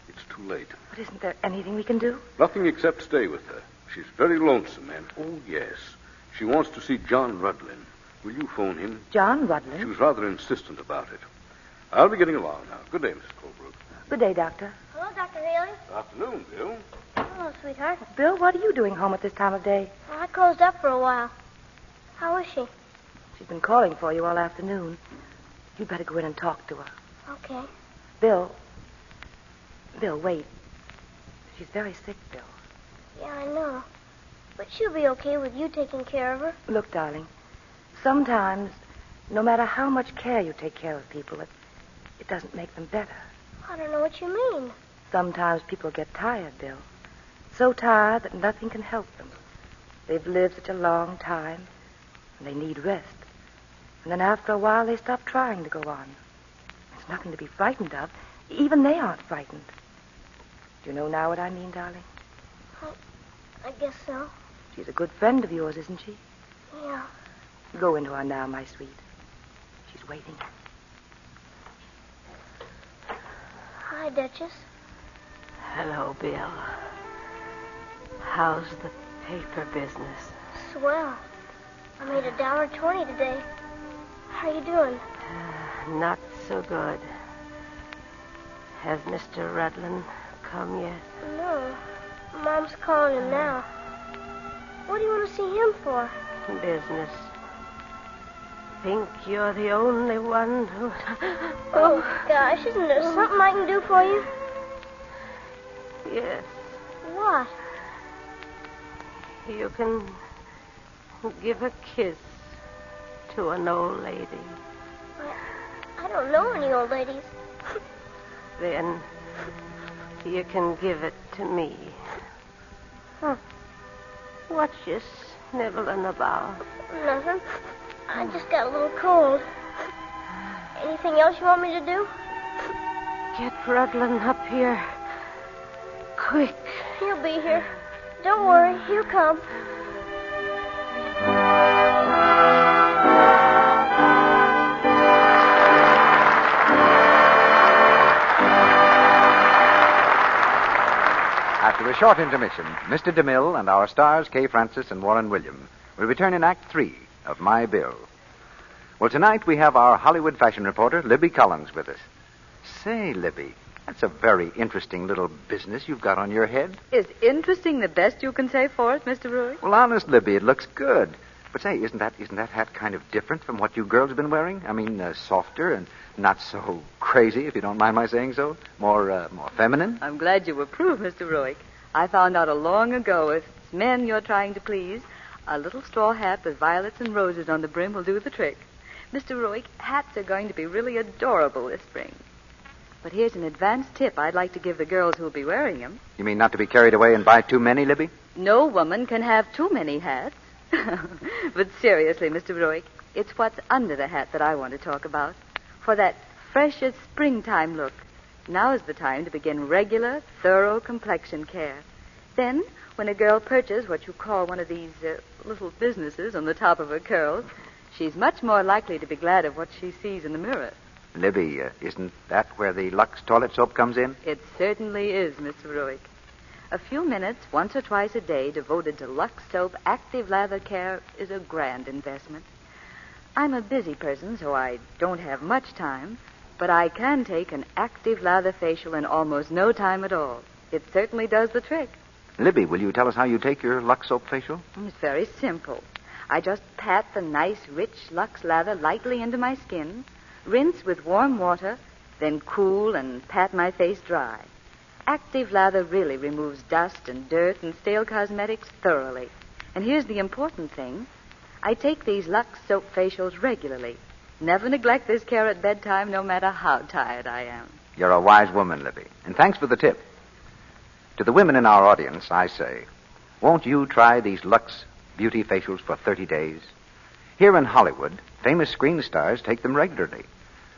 it's too late. But isn't there anything we can do? Nothing except stay with her. She's very lonesome, and, oh, yes, she wants to see John Rudlin. Will you phone him? John Rudlin? She was rather insistent about it. I'll be getting along now. Good day, Mrs. Colebrook. Good day, Doctor. Hello, Dr. Haley. Good afternoon, Bill. Hello, sweetheart. Bill, what are you doing home at this time of day? Well, I closed up for a while. How is she? She's been calling for you all afternoon. You'd better go in and talk to her. Okay. Bill, wait. She's very sick, Bill. Yeah, I know. But she'll be okay with you taking care of her. Look, darling, sometimes, no matter how much care you take care of people, it doesn't make them better. I don't know what you mean. Sometimes people get tired, Bill. So tired that nothing can help them. They've lived such a long time, and they need rest. And then after a while, they stop trying to go on. There's nothing to be frightened of. Even they aren't frightened. Do you know now what I mean, darling? I guess so. She's a good friend of yours, isn't she? Yeah. Go into her now, my sweet. She's waiting. Hi, Duchess. Hello, Bill. How's the paper business? Swell. I made $1.20 today. How you doing? Not so good. Has Mr. Rudlin come yet? No. Mom's calling him now. What do you want to see him for? Business. Think you're the only one who... Oh, gosh, isn't there something I can do for you? Yes. What? You can give a kiss to an old lady. I don't know any old ladies. Then you can give it to me. Huh. What you sniveling about? Nothing. I just got a little cold. Anything else you want me to do? Get Rudlin up here. Quick. He'll be here. Don't worry, he'll come. After a short intermission, Mr. DeMille and our stars, Kay Francis and Warren William, will return in Act 3 of My Bill. Well, tonight we have our Hollywood fashion reporter, Libby Collins, with us. Say, Libby, that's a very interesting little business you've got on your head. Is interesting the best you can say for it, Mr. Ruick? Well, honest, Libby, it looks good. But say, isn't that hat kind of different from what you girls have been wearing? I mean, softer and not so crazy, if you don't mind my saying so. More feminine. I'm glad you approve, Mr. Ruick. I found out long ago if it's men you're trying to please, a little straw hat with violets and roses on the brim will do the trick. Mr. Ruick, hats are going to be really adorable this spring. But here's an advance tip I'd like to give the girls who'll be wearing them. You mean not to be carried away and buy too many, Libby? No woman can have too many hats. But seriously, Mr. Ruick, it's what's under the hat that I want to talk about. For that freshest springtime look, now is the time to begin regular, thorough complexion care. Then, when a girl purchases what you call one of these little businesses on the top of her curls, she's much more likely to be glad of what she sees in the mirror. Libby, isn't that where the Lux toilet soap comes in? It certainly is, Mr. Ruick. A few minutes, once or twice a day, devoted to Lux Soap Active Lather Care is a grand investment. I'm a busy person, so I don't have much time, but I can take an active lather facial in almost no time at all. It certainly does the trick. Libby, will you tell us how you take your Lux Soap facial? It's very simple. I just pat the nice, rich Lux lather lightly into my skin, rinse with warm water, then cool and pat my face dry. Active lather really removes dust and dirt and stale cosmetics thoroughly. And here's the important thing. I take these Lux Soap facials regularly. Never neglect this care at bedtime, no matter how tired I am. You're a wise woman, Libby. And thanks for the tip. To the women in our audience, I say, won't you try these Lux beauty facials for 30 days? Here in Hollywood, famous screen stars take them regularly.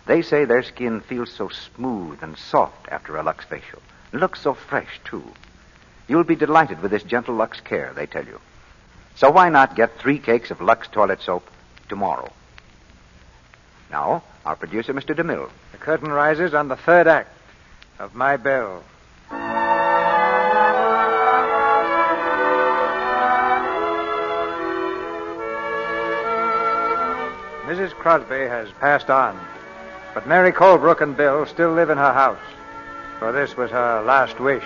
They say their skin feels so smooth and soft after a Lux facial. It looks so fresh, too. You'll be delighted with this gentle Lux care, they tell you. So why not get 3 cakes of Lux toilet soap tomorrow? Now, our producer, Mr. DeMille. The curtain rises on the third act of My Bill. Mrs. Crosby has passed on, but Mary Colebrook and Bill still live in her house, for this was her last wish.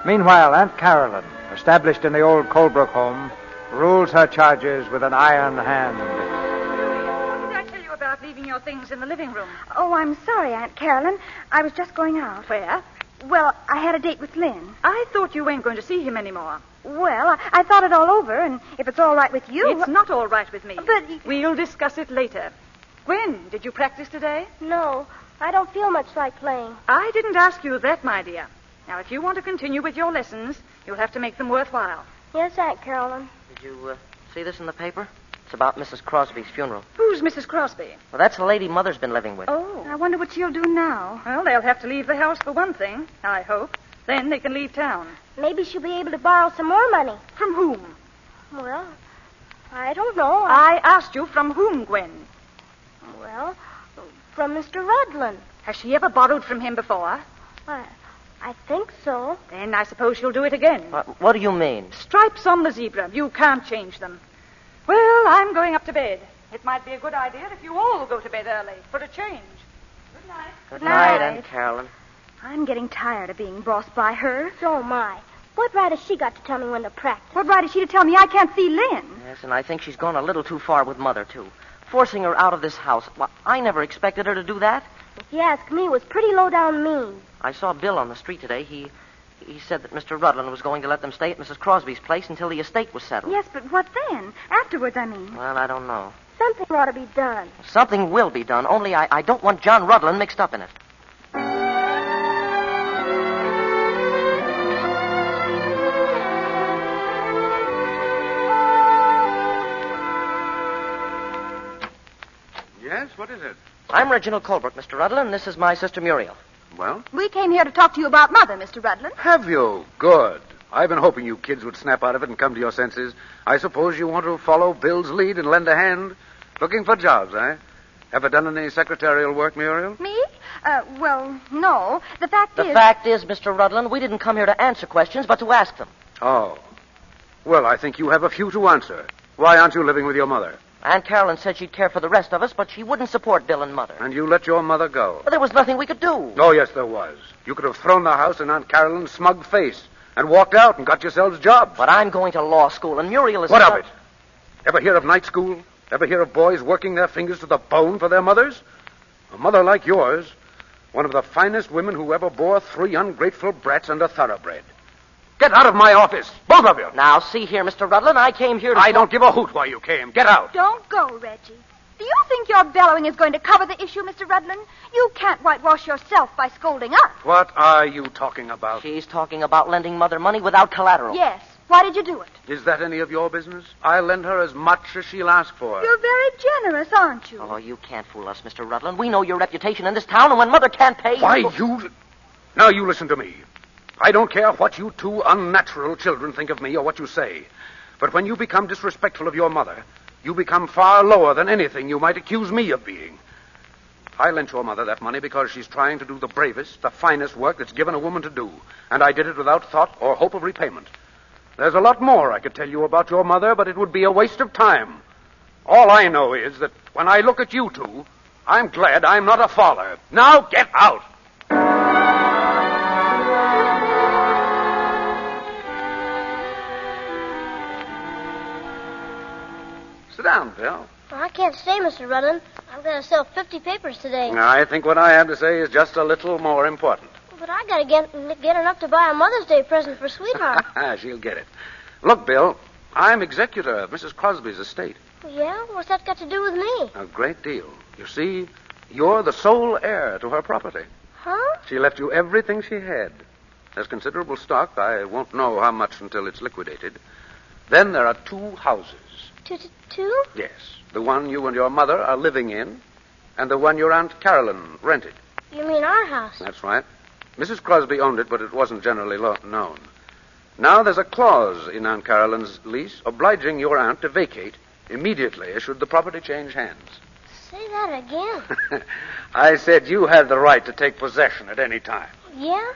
Meanwhile, Aunt Carolyn, established in the old Colebrook home, rules her charges with an iron hand. What did I tell you about leaving your things in the living room? Oh, I'm sorry, Aunt Carolyn. I was just going out. Where? Well, I had a date with Lynn. I thought you weren't going to see him anymore. Well, I thought it all over, and if it's all right with you... It's not all right with me. But... We'll discuss it later. Gwen, did you practice today? No, I don't feel much like playing. I didn't ask you that, my dear. Now, if you want to continue with your lessons, you'll have to make them worthwhile. Yes, Aunt Carolyn. Did you see this in the paper? It's about Mrs. Crosby's funeral. Who's Mrs. Crosby? Well, that's the lady Mother's been living with. Oh, I wonder what she'll do now. Well, they'll have to leave the house for one thing, I hope. Then they can leave town. Maybe she'll be able to borrow some more money. From whom? Well, I don't know. I asked you from whom, Gwen? Well, from Mr. Rudlin. Has she ever borrowed from him before? I think so. Then I suppose she'll do it again. What do you mean? Stripes on the zebra. You can't change them. Well, I'm going up to bed. It might be a good idea if you all go to bed early for a change. Good night. Good night, Aunt Carolyn. I'm getting tired of being bossed by her. So am I. What right has she got to tell me when to practice? What right is she to tell me I can't see Lynn? Yes, and I think she's gone a little too far with Mother, too. Forcing her out of this house. Well, I never expected her to do that. If you ask me, it was pretty low down mean. I saw Bill on the street today. He said that Mr. Rudland was going to let them stay at Mrs. Crosby's place until the estate was settled. Yes, but what then? Afterwards, I mean. Well, I don't know. Something ought to be done. Something will be done, only I don't want John Rudland mixed up in it. Yes, what is it? I'm Reginald Colbrook, Mr. Rudland, and this is my sister Muriel. Well? We came here to talk to you about Mother, Mr. Rudland. Have you? Good. I've been hoping you kids would snap out of it and come to your senses. I suppose you want to follow Bill's lead and lend a hand? Looking for jobs, eh? Ever done any secretarial work, Muriel? Me? Well, no. The fact is, Mr. Rudland, we didn't come here to answer questions, but to ask them. Oh. Well, I think you have a few to answer. Why aren't you living with your mother? Aunt Carolyn said she'd care for the rest of us, but she wouldn't support Bill and Mother. And you let your mother go? Well, there was nothing we could do. Oh, yes, there was. You could have thrown the house in Aunt Carolyn's smug face and walked out and got yourselves jobs. But I'm going to law school, and Muriel is... What of it? Ever hear of night school? Ever hear of boys working their fingers to the bone for their mothers? A mother like yours, one of the finest women who ever bore 3 ungrateful brats under thoroughbred. Get out of my office, both of you. Now, see here, Mr. Rudland, I came here to... I don't give a hoot why you came. Get out. Don't go, Reggie. Do you think your bellowing is going to cover the issue, Mr. Rudland? You can't whitewash yourself by scolding us. What are you talking about? She's talking about lending Mother money without collateral. Yes. Why did you do it? Is that any of your business? I'll lend her as much as she'll ask for. You're very generous, aren't you? Oh, you can't fool us, Mr. Rudland. We know your reputation in this town, and when Mother can't pay... Why, you... Now, you listen to me. I don't care what you 2 unnatural children think of me or what you say. But when you become disrespectful of your mother, you become far lower than anything you might accuse me of being. I lent your mother that money because she's trying to do the bravest, the finest work that's given a woman to do. And I did it without thought or hope of repayment. There's a lot more I could tell you about your mother, but it would be a waste of time. All I know is that when I look at you 2, I'm glad I'm not a father. Now get out! Sit down, Phil. Well, I can't stay, Mr. Rudland. I've got to sell 50 papers today. I think what I have to say is just a little more important. But I got to get enough to buy a Mother's Day present for Sweetheart. She'll get it. Look, Bill, I'm executor of Mrs. Crosby's estate. Yeah? What's that got to do with me? A great deal. You see, you're the sole heir to her property. Huh? She left you everything she had. There's considerable stock. I won't know how much until it's liquidated. Then there are 2 houses. 2? Yes. The one you and your mother are living in, and the one your Aunt Carolyn rented. You mean our house? That's right. Mrs. Crosby owned it, but it wasn't generally known. Now there's a clause in Aunt Carolyn's lease obliging your aunt to vacate immediately should the property change hands. Say that again. I said you had the right to take possession at any time. Yeah?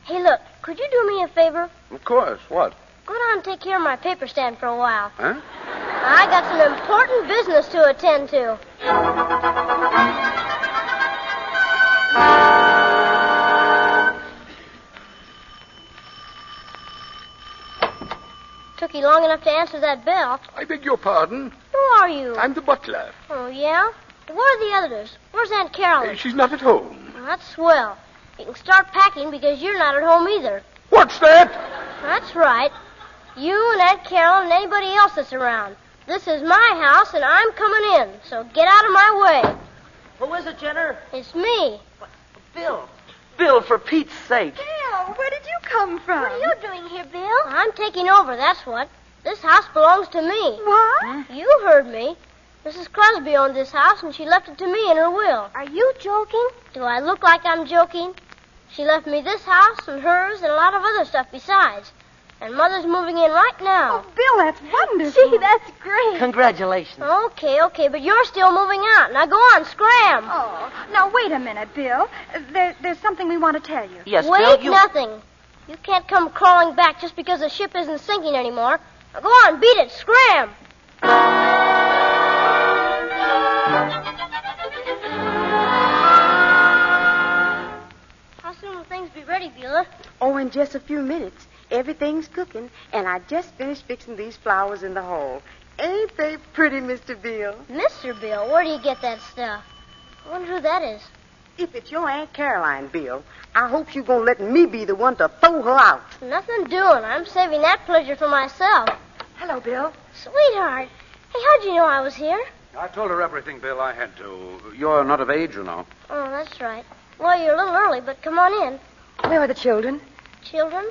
Hey, look, could you do me a favor? Of course. What? Go down and take care of my paper stand for a while. Huh? I got some important business to attend to. Took you long enough to answer that bell. I beg your pardon? Who are you? I'm the butler. Oh, yeah? Where are the others? Where's Aunt Carolyn? She's not at home. Well, that's swell. You can start packing because you're not at home either. What's that? That's right. You and Aunt Carolyn and anybody else that's around. This is my house, and I'm coming in, so get out of my way. Who is it, Jenner? It's me. Bill. Bill, for Pete's sake. Bill, where did you come from? What are you doing here, Bill? I'm taking over, that's what. This house belongs to me. What? You heard me. Mrs. Crosby owned this house, and she left it to me in her will. Are you joking? Do I look like I'm joking? She left me this house and hers and a lot of other stuff besides. And Mother's moving in right now. Oh, Bill, that's wonderful. Gee, that's great. Congratulations. Okay, but you're still moving out. Now go on, scram. Oh, now wait a minute, Bill. There's something we want to tell you. Yes, Wait, Bill, nothing. You can't come crawling back just because the ship isn't sinking anymore. Now go on, beat it, scram. How soon will things in just a few minutes. Everything's cooking, and I just finished fixing these flowers in the hall. Ain't they pretty, Mr. Bill? Mr. Bill, where do you get that stuff? I wonder who that is. If it's your Aunt Caroline, Bill, I hope you're going to let me be the one to throw her out. Nothing doing. I'm saving that pleasure for myself. Hello, Bill. Sweetheart. Hey, how'd you know I was here? I told her everything, Bill. I had to. You're not of age, you know. Oh, that's right. Well, you're a little early, but come on in. Where are the children? Children?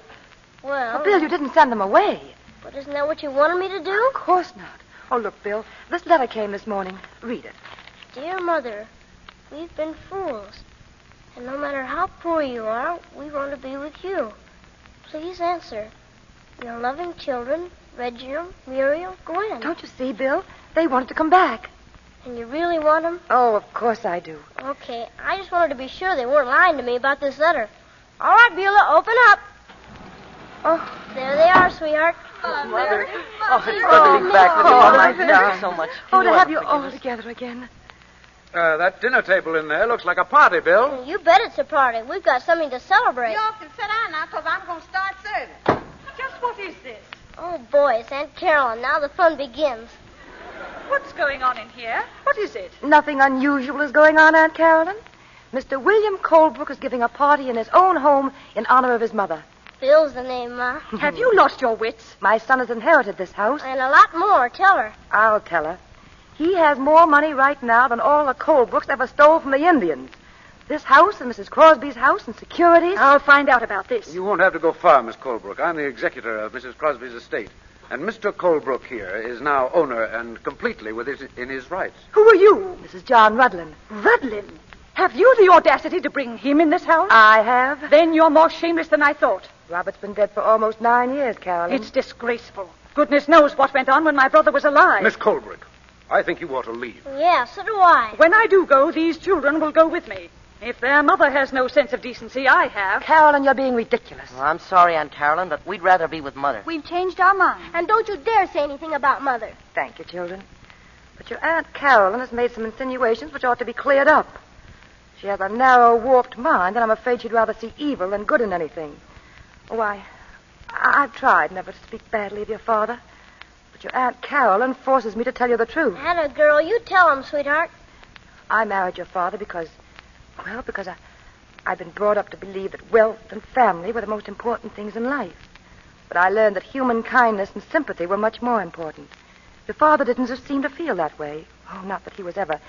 Well... Oh, Bill, you didn't send them away. But isn't that what you wanted me to do? Of course not. Oh, look, Bill, this letter came this morning. Read it. Dear Mother, we've been fools. And no matter how poor you are, we want to be with you. Please answer. Your loving children, Reginald, Muriel, Gwen. Don't you see, Bill? They wanted to come back. And you really want them? Oh, of course I do. Okay, I just wanted to be sure they weren't lying to me about this letter. All right, Beulah, open up. Oh. There they are, sweetheart. Oh, Mother. Oh, it's good to be back with you. Oh, I miss you so much. Oh, to have you all together again. That dinner table in there looks like a party, Bill. You bet it's a party. We've got something to celebrate. You all can sit down now, because I'm going to start serving. Just what is this? Oh, boy, it's Aunt Carolyn. Now the fun begins. What's going on in here? What is it? Nothing unusual is going on, Aunt Carolyn. Mr. William Colebrook is giving a party in his own home in honor of his mother. Bill's the name, Ma. Have you lost your wits? My son has inherited this house. And a lot more. Tell her. I'll tell her. He has more money right now than all the Colebrooks ever stole from the Indians. This house and Mrs. Crosby's house and securities. I'll find out about this. You won't have to go far, Miss Colebrook. I'm the executor of Mrs. Crosby's estate. And Mr. Colebrook here is now owner and completely in his rights. Who are you? Mrs. John Rudlin. Rudlin? Have you the audacity to bring him in this house? I have. Then you're more shameless than I thought. Robert's been dead for almost 9 years, Carolyn. It's disgraceful. Goodness knows what went on when my brother was alive. Miss Colebrook, I think you ought to leave. Yeah, so do I. When I do go, these children will go with me. If their mother has no sense of decency, I have. Carolyn, you're being ridiculous. Well, I'm sorry, Aunt Carolyn, but we'd rather be with Mother. We've changed our minds. And don't you dare say anything about Mother. Thank you, children. But your Aunt Carolyn has made some insinuations which ought to be cleared up. She has a narrow, warped mind, and I'm afraid she'd rather see evil than good in anything. Oh, I've tried never to speak badly of your father. But your Aunt Carolyn forces me to tell you the truth. Atta girl, you tell him, sweetheart. I married your father because I've been brought up to believe that wealth and family were the most important things in life. But I learned that human kindness and sympathy were much more important. Your father didn't seem to feel that way. Oh, not that he was ever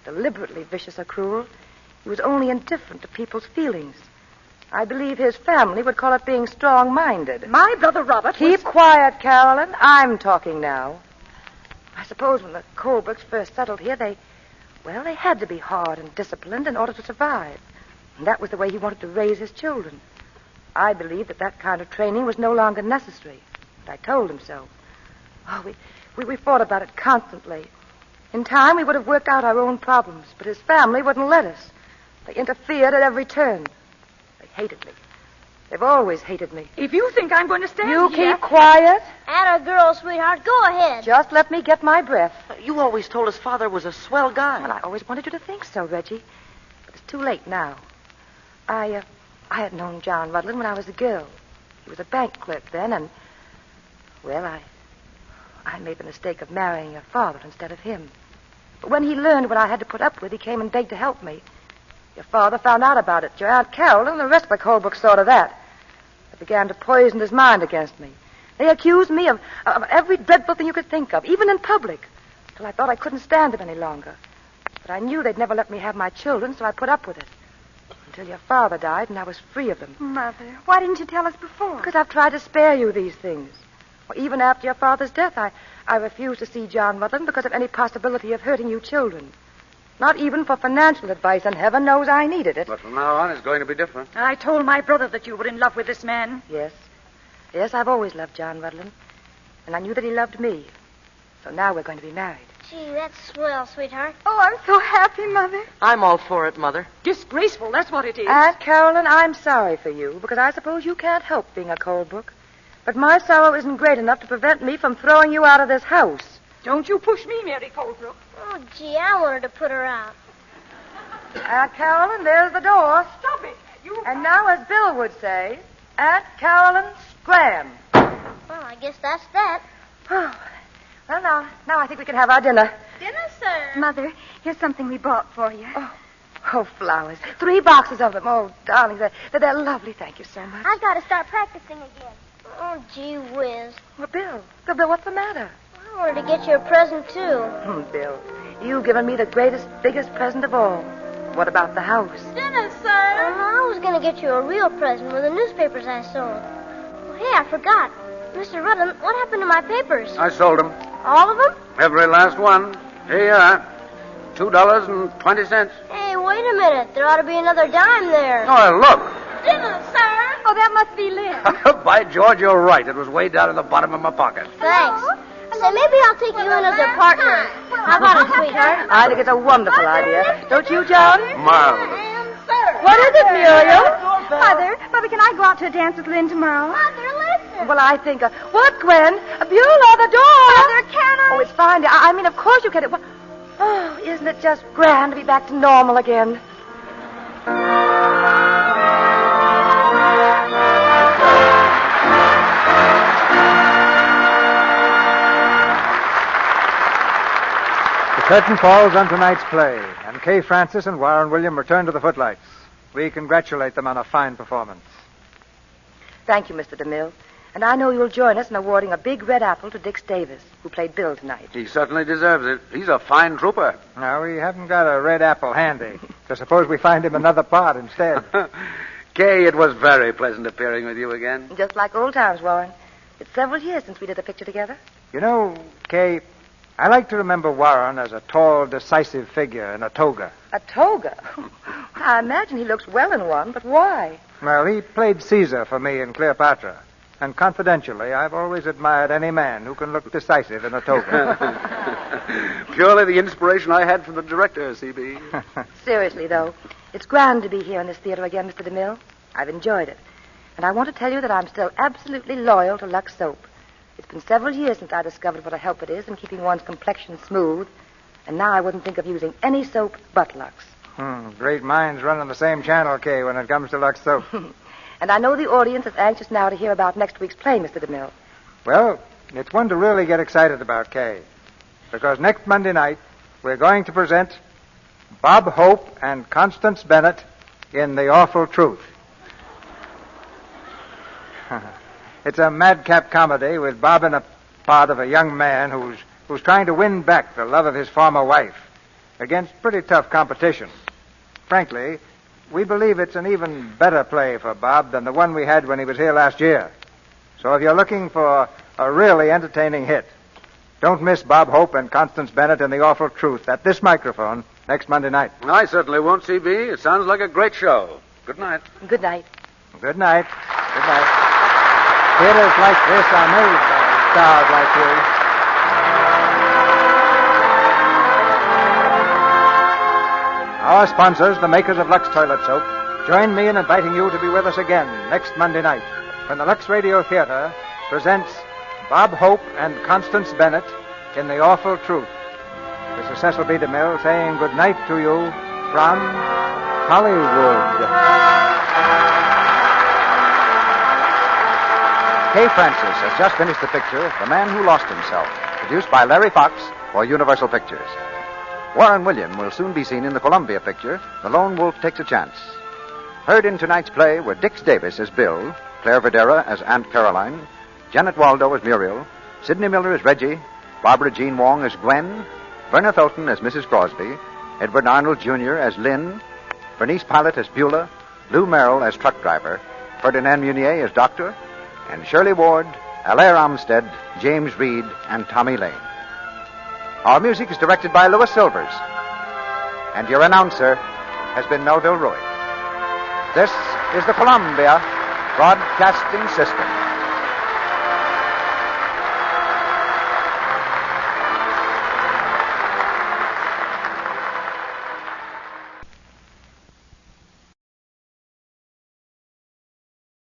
deliberately vicious or cruel. He was only indifferent to people's feelings. I believe his family would call it being strong-minded. My brother Robert Keep quiet, Carolyn. I'm talking now. I suppose when the Colebrookes first settled here, they had to be hard and disciplined in order to survive. And that was the way he wanted to raise his children. I believed that kind of training was no longer necessary. But I told him so. Oh, we fought about it constantly. In time, we would have worked out our own problems, but his family wouldn't let us. They interfered at every turn. They hated me. They've always hated me. If you think I'm going to stand You here... keep quiet. Atta girl, sweetheart, go ahead. Just let me get my breath. You always told us Father was a swell guy. Well, I always wanted you to think so, Reggie. But it's too late now. I had known John Rudlin when I was a girl. He was a bank clerk then, and... Well, I made the mistake of marrying your father instead of him. But when he learned what I had to put up with, he came and begged to help me. Your father found out about it. Your Aunt Carolyn and the rest of the Colebrook saw to that. They began to poison his mind against me. They accused me of every dreadful thing you could think of, even in public, till I thought I couldn't stand it any longer. But I knew they'd never let me have my children, so I put up with it. Until your father died and I was free of them. Mother, why didn't you tell us before? Because I've tried to spare you these things. Well, even after your father's death, I refused to see John Rudlin because of any possibility of hurting you children. Not even for financial advice, and heaven knows I needed it. But from now on, it's going to be different. I told my brother that you were in love with this man. Yes. Yes, I've always loved John Rudlin. And I knew that he loved me. So now we're going to be married. Gee, that's swell, sweetheart. Oh, I'm so happy, Mother. I'm all for it, Mother. Disgraceful, that's what it is. Aunt Carolyn, I'm sorry for you, because I suppose you can't help being a Colebrook. But my sorrow isn't great enough to prevent me from throwing you out of this house. Don't you push me, Mary Colebrook. Oh, gee, I wanted to put her out. Aunt Carolyn, there's the door. Stop it. And now, as Bill would say, Aunt Carolyn Scram. Well, I guess that's that. Well, now I think we can have our dinner. Dinner, sir. Mother, here's something we bought for you. Oh, flowers. 3 boxes of them. Oh, darling, they're lovely. Thank you so much. I've got to start practicing again. Oh, gee whiz. Well, Bill, what's the matter? I wanted to get you a present, too. Bill, you've given me the greatest, biggest present of all. What about the house? Dinner, sir. I was going to get you a real present with the newspapers I sold. Oh, hey, I forgot. Mr. Rudden, what happened to my papers? I sold them. All of them? Every last one. Here you are. $2.20. Hey, wait a minute. There ought to be another dime there. Oh, look. Dinner, sir. Oh, that must be Lynn. By George, you're right. It was way down in the bottom of my pocket. Thanks. Say, maybe I'll take you in as a partner. How about it, sweetheart? I think it's a wonderful idea. Don't you, John? Marvelous. What is it, Muriel? Mother, can I go out to a dance with Lynn tomorrow? Mother, listen. Well, I think... what, Gwen? Beulah, the door. Mother, can I? Oh, it's fine. I mean, of course you can. Oh, isn't it just grand to be back to normal again? The curtain falls on tonight's play, and Kay Francis and Warren William return to the footlights. We congratulate them on a fine performance. Thank you, Mr. DeMille. And I know you'll join us in awarding a big red apple to Dix Davis, who played Bill tonight. He certainly deserves it. He's a fine trooper. Now, we haven't got a red apple handy, so suppose we find him another part instead. Kay, it was very pleasant appearing with you again. Just like old times, Warren. It's several years since we did a picture together. You know, Kay, I like to remember Warren as a tall, decisive figure in a toga. A toga? I imagine he looks well in one, but why? Well, he played Caesar for me in Cleopatra. And confidentially, I've always admired any man who can look decisive in a toga. Purely the inspiration I had from the director, C.B. Seriously, though, it's grand to be here in this theater again, Mr. DeMille. I've enjoyed it. And I want to tell you that I'm still absolutely loyal to Lux Soap. It's been several years since I discovered what a help it is in keeping one's complexion smooth. And now I wouldn't think of using any soap but Lux. Great minds run on the same channel, Kay, when it comes to Lux Soap. And I know the audience is anxious now to hear about next week's play, Mr. DeMille. Well, it's one to really get excited about, Kay. Because next Monday night, we're going to present Bob Hope and Constance Bennett in The Awful Truth. It's a madcap comedy with Bob in a part of a young man who's trying to win back the love of his former wife against pretty tough competition. Frankly, we believe it's an even better play for Bob than the one we had when he was here last year. So if you're looking for a really entertaining hit, don't miss Bob Hope and Constance Bennett in The Awful Truth at this microphone next Monday night. I certainly won't, C.B. It sounds like a great show. Good night. Good night. Good night. Good night. Theaters like this are made by stars like you. Our sponsors, the makers of Lux Toilet Soap, join me in inviting you to be with us again next Monday night when the Lux Radio Theater presents Bob Hope and Constance Bennett in The Awful Truth. This is Cecil B. DeMille saying good night to you from Hollywood. Kay Francis has just finished the picture The Man Who Lost Himself, produced by Larry Fox for Universal Pictures. Warren William will soon be seen in the Columbia picture, The Lone Wolf Takes a Chance. Heard in tonight's play were Dix Davis as Bill, Claire Videra as Aunt Caroline, Janet Waldo as Muriel, Sidney Miller as Reggie, Barbara Jean Wong as Gwen, Verna Felton as Mrs. Crosby, Edward Arnold Jr. as Lynn, Bernice Pilot as Beulah, Lou Merrill as truck driver, Ferdinand Munier as doctor, and Shirley Ward, Alaire Armstead, James Reed, and Tommy Lane. Our music is directed by Louis Silvers. And your announcer has been Melville Ruick. This is the Columbia Broadcasting System.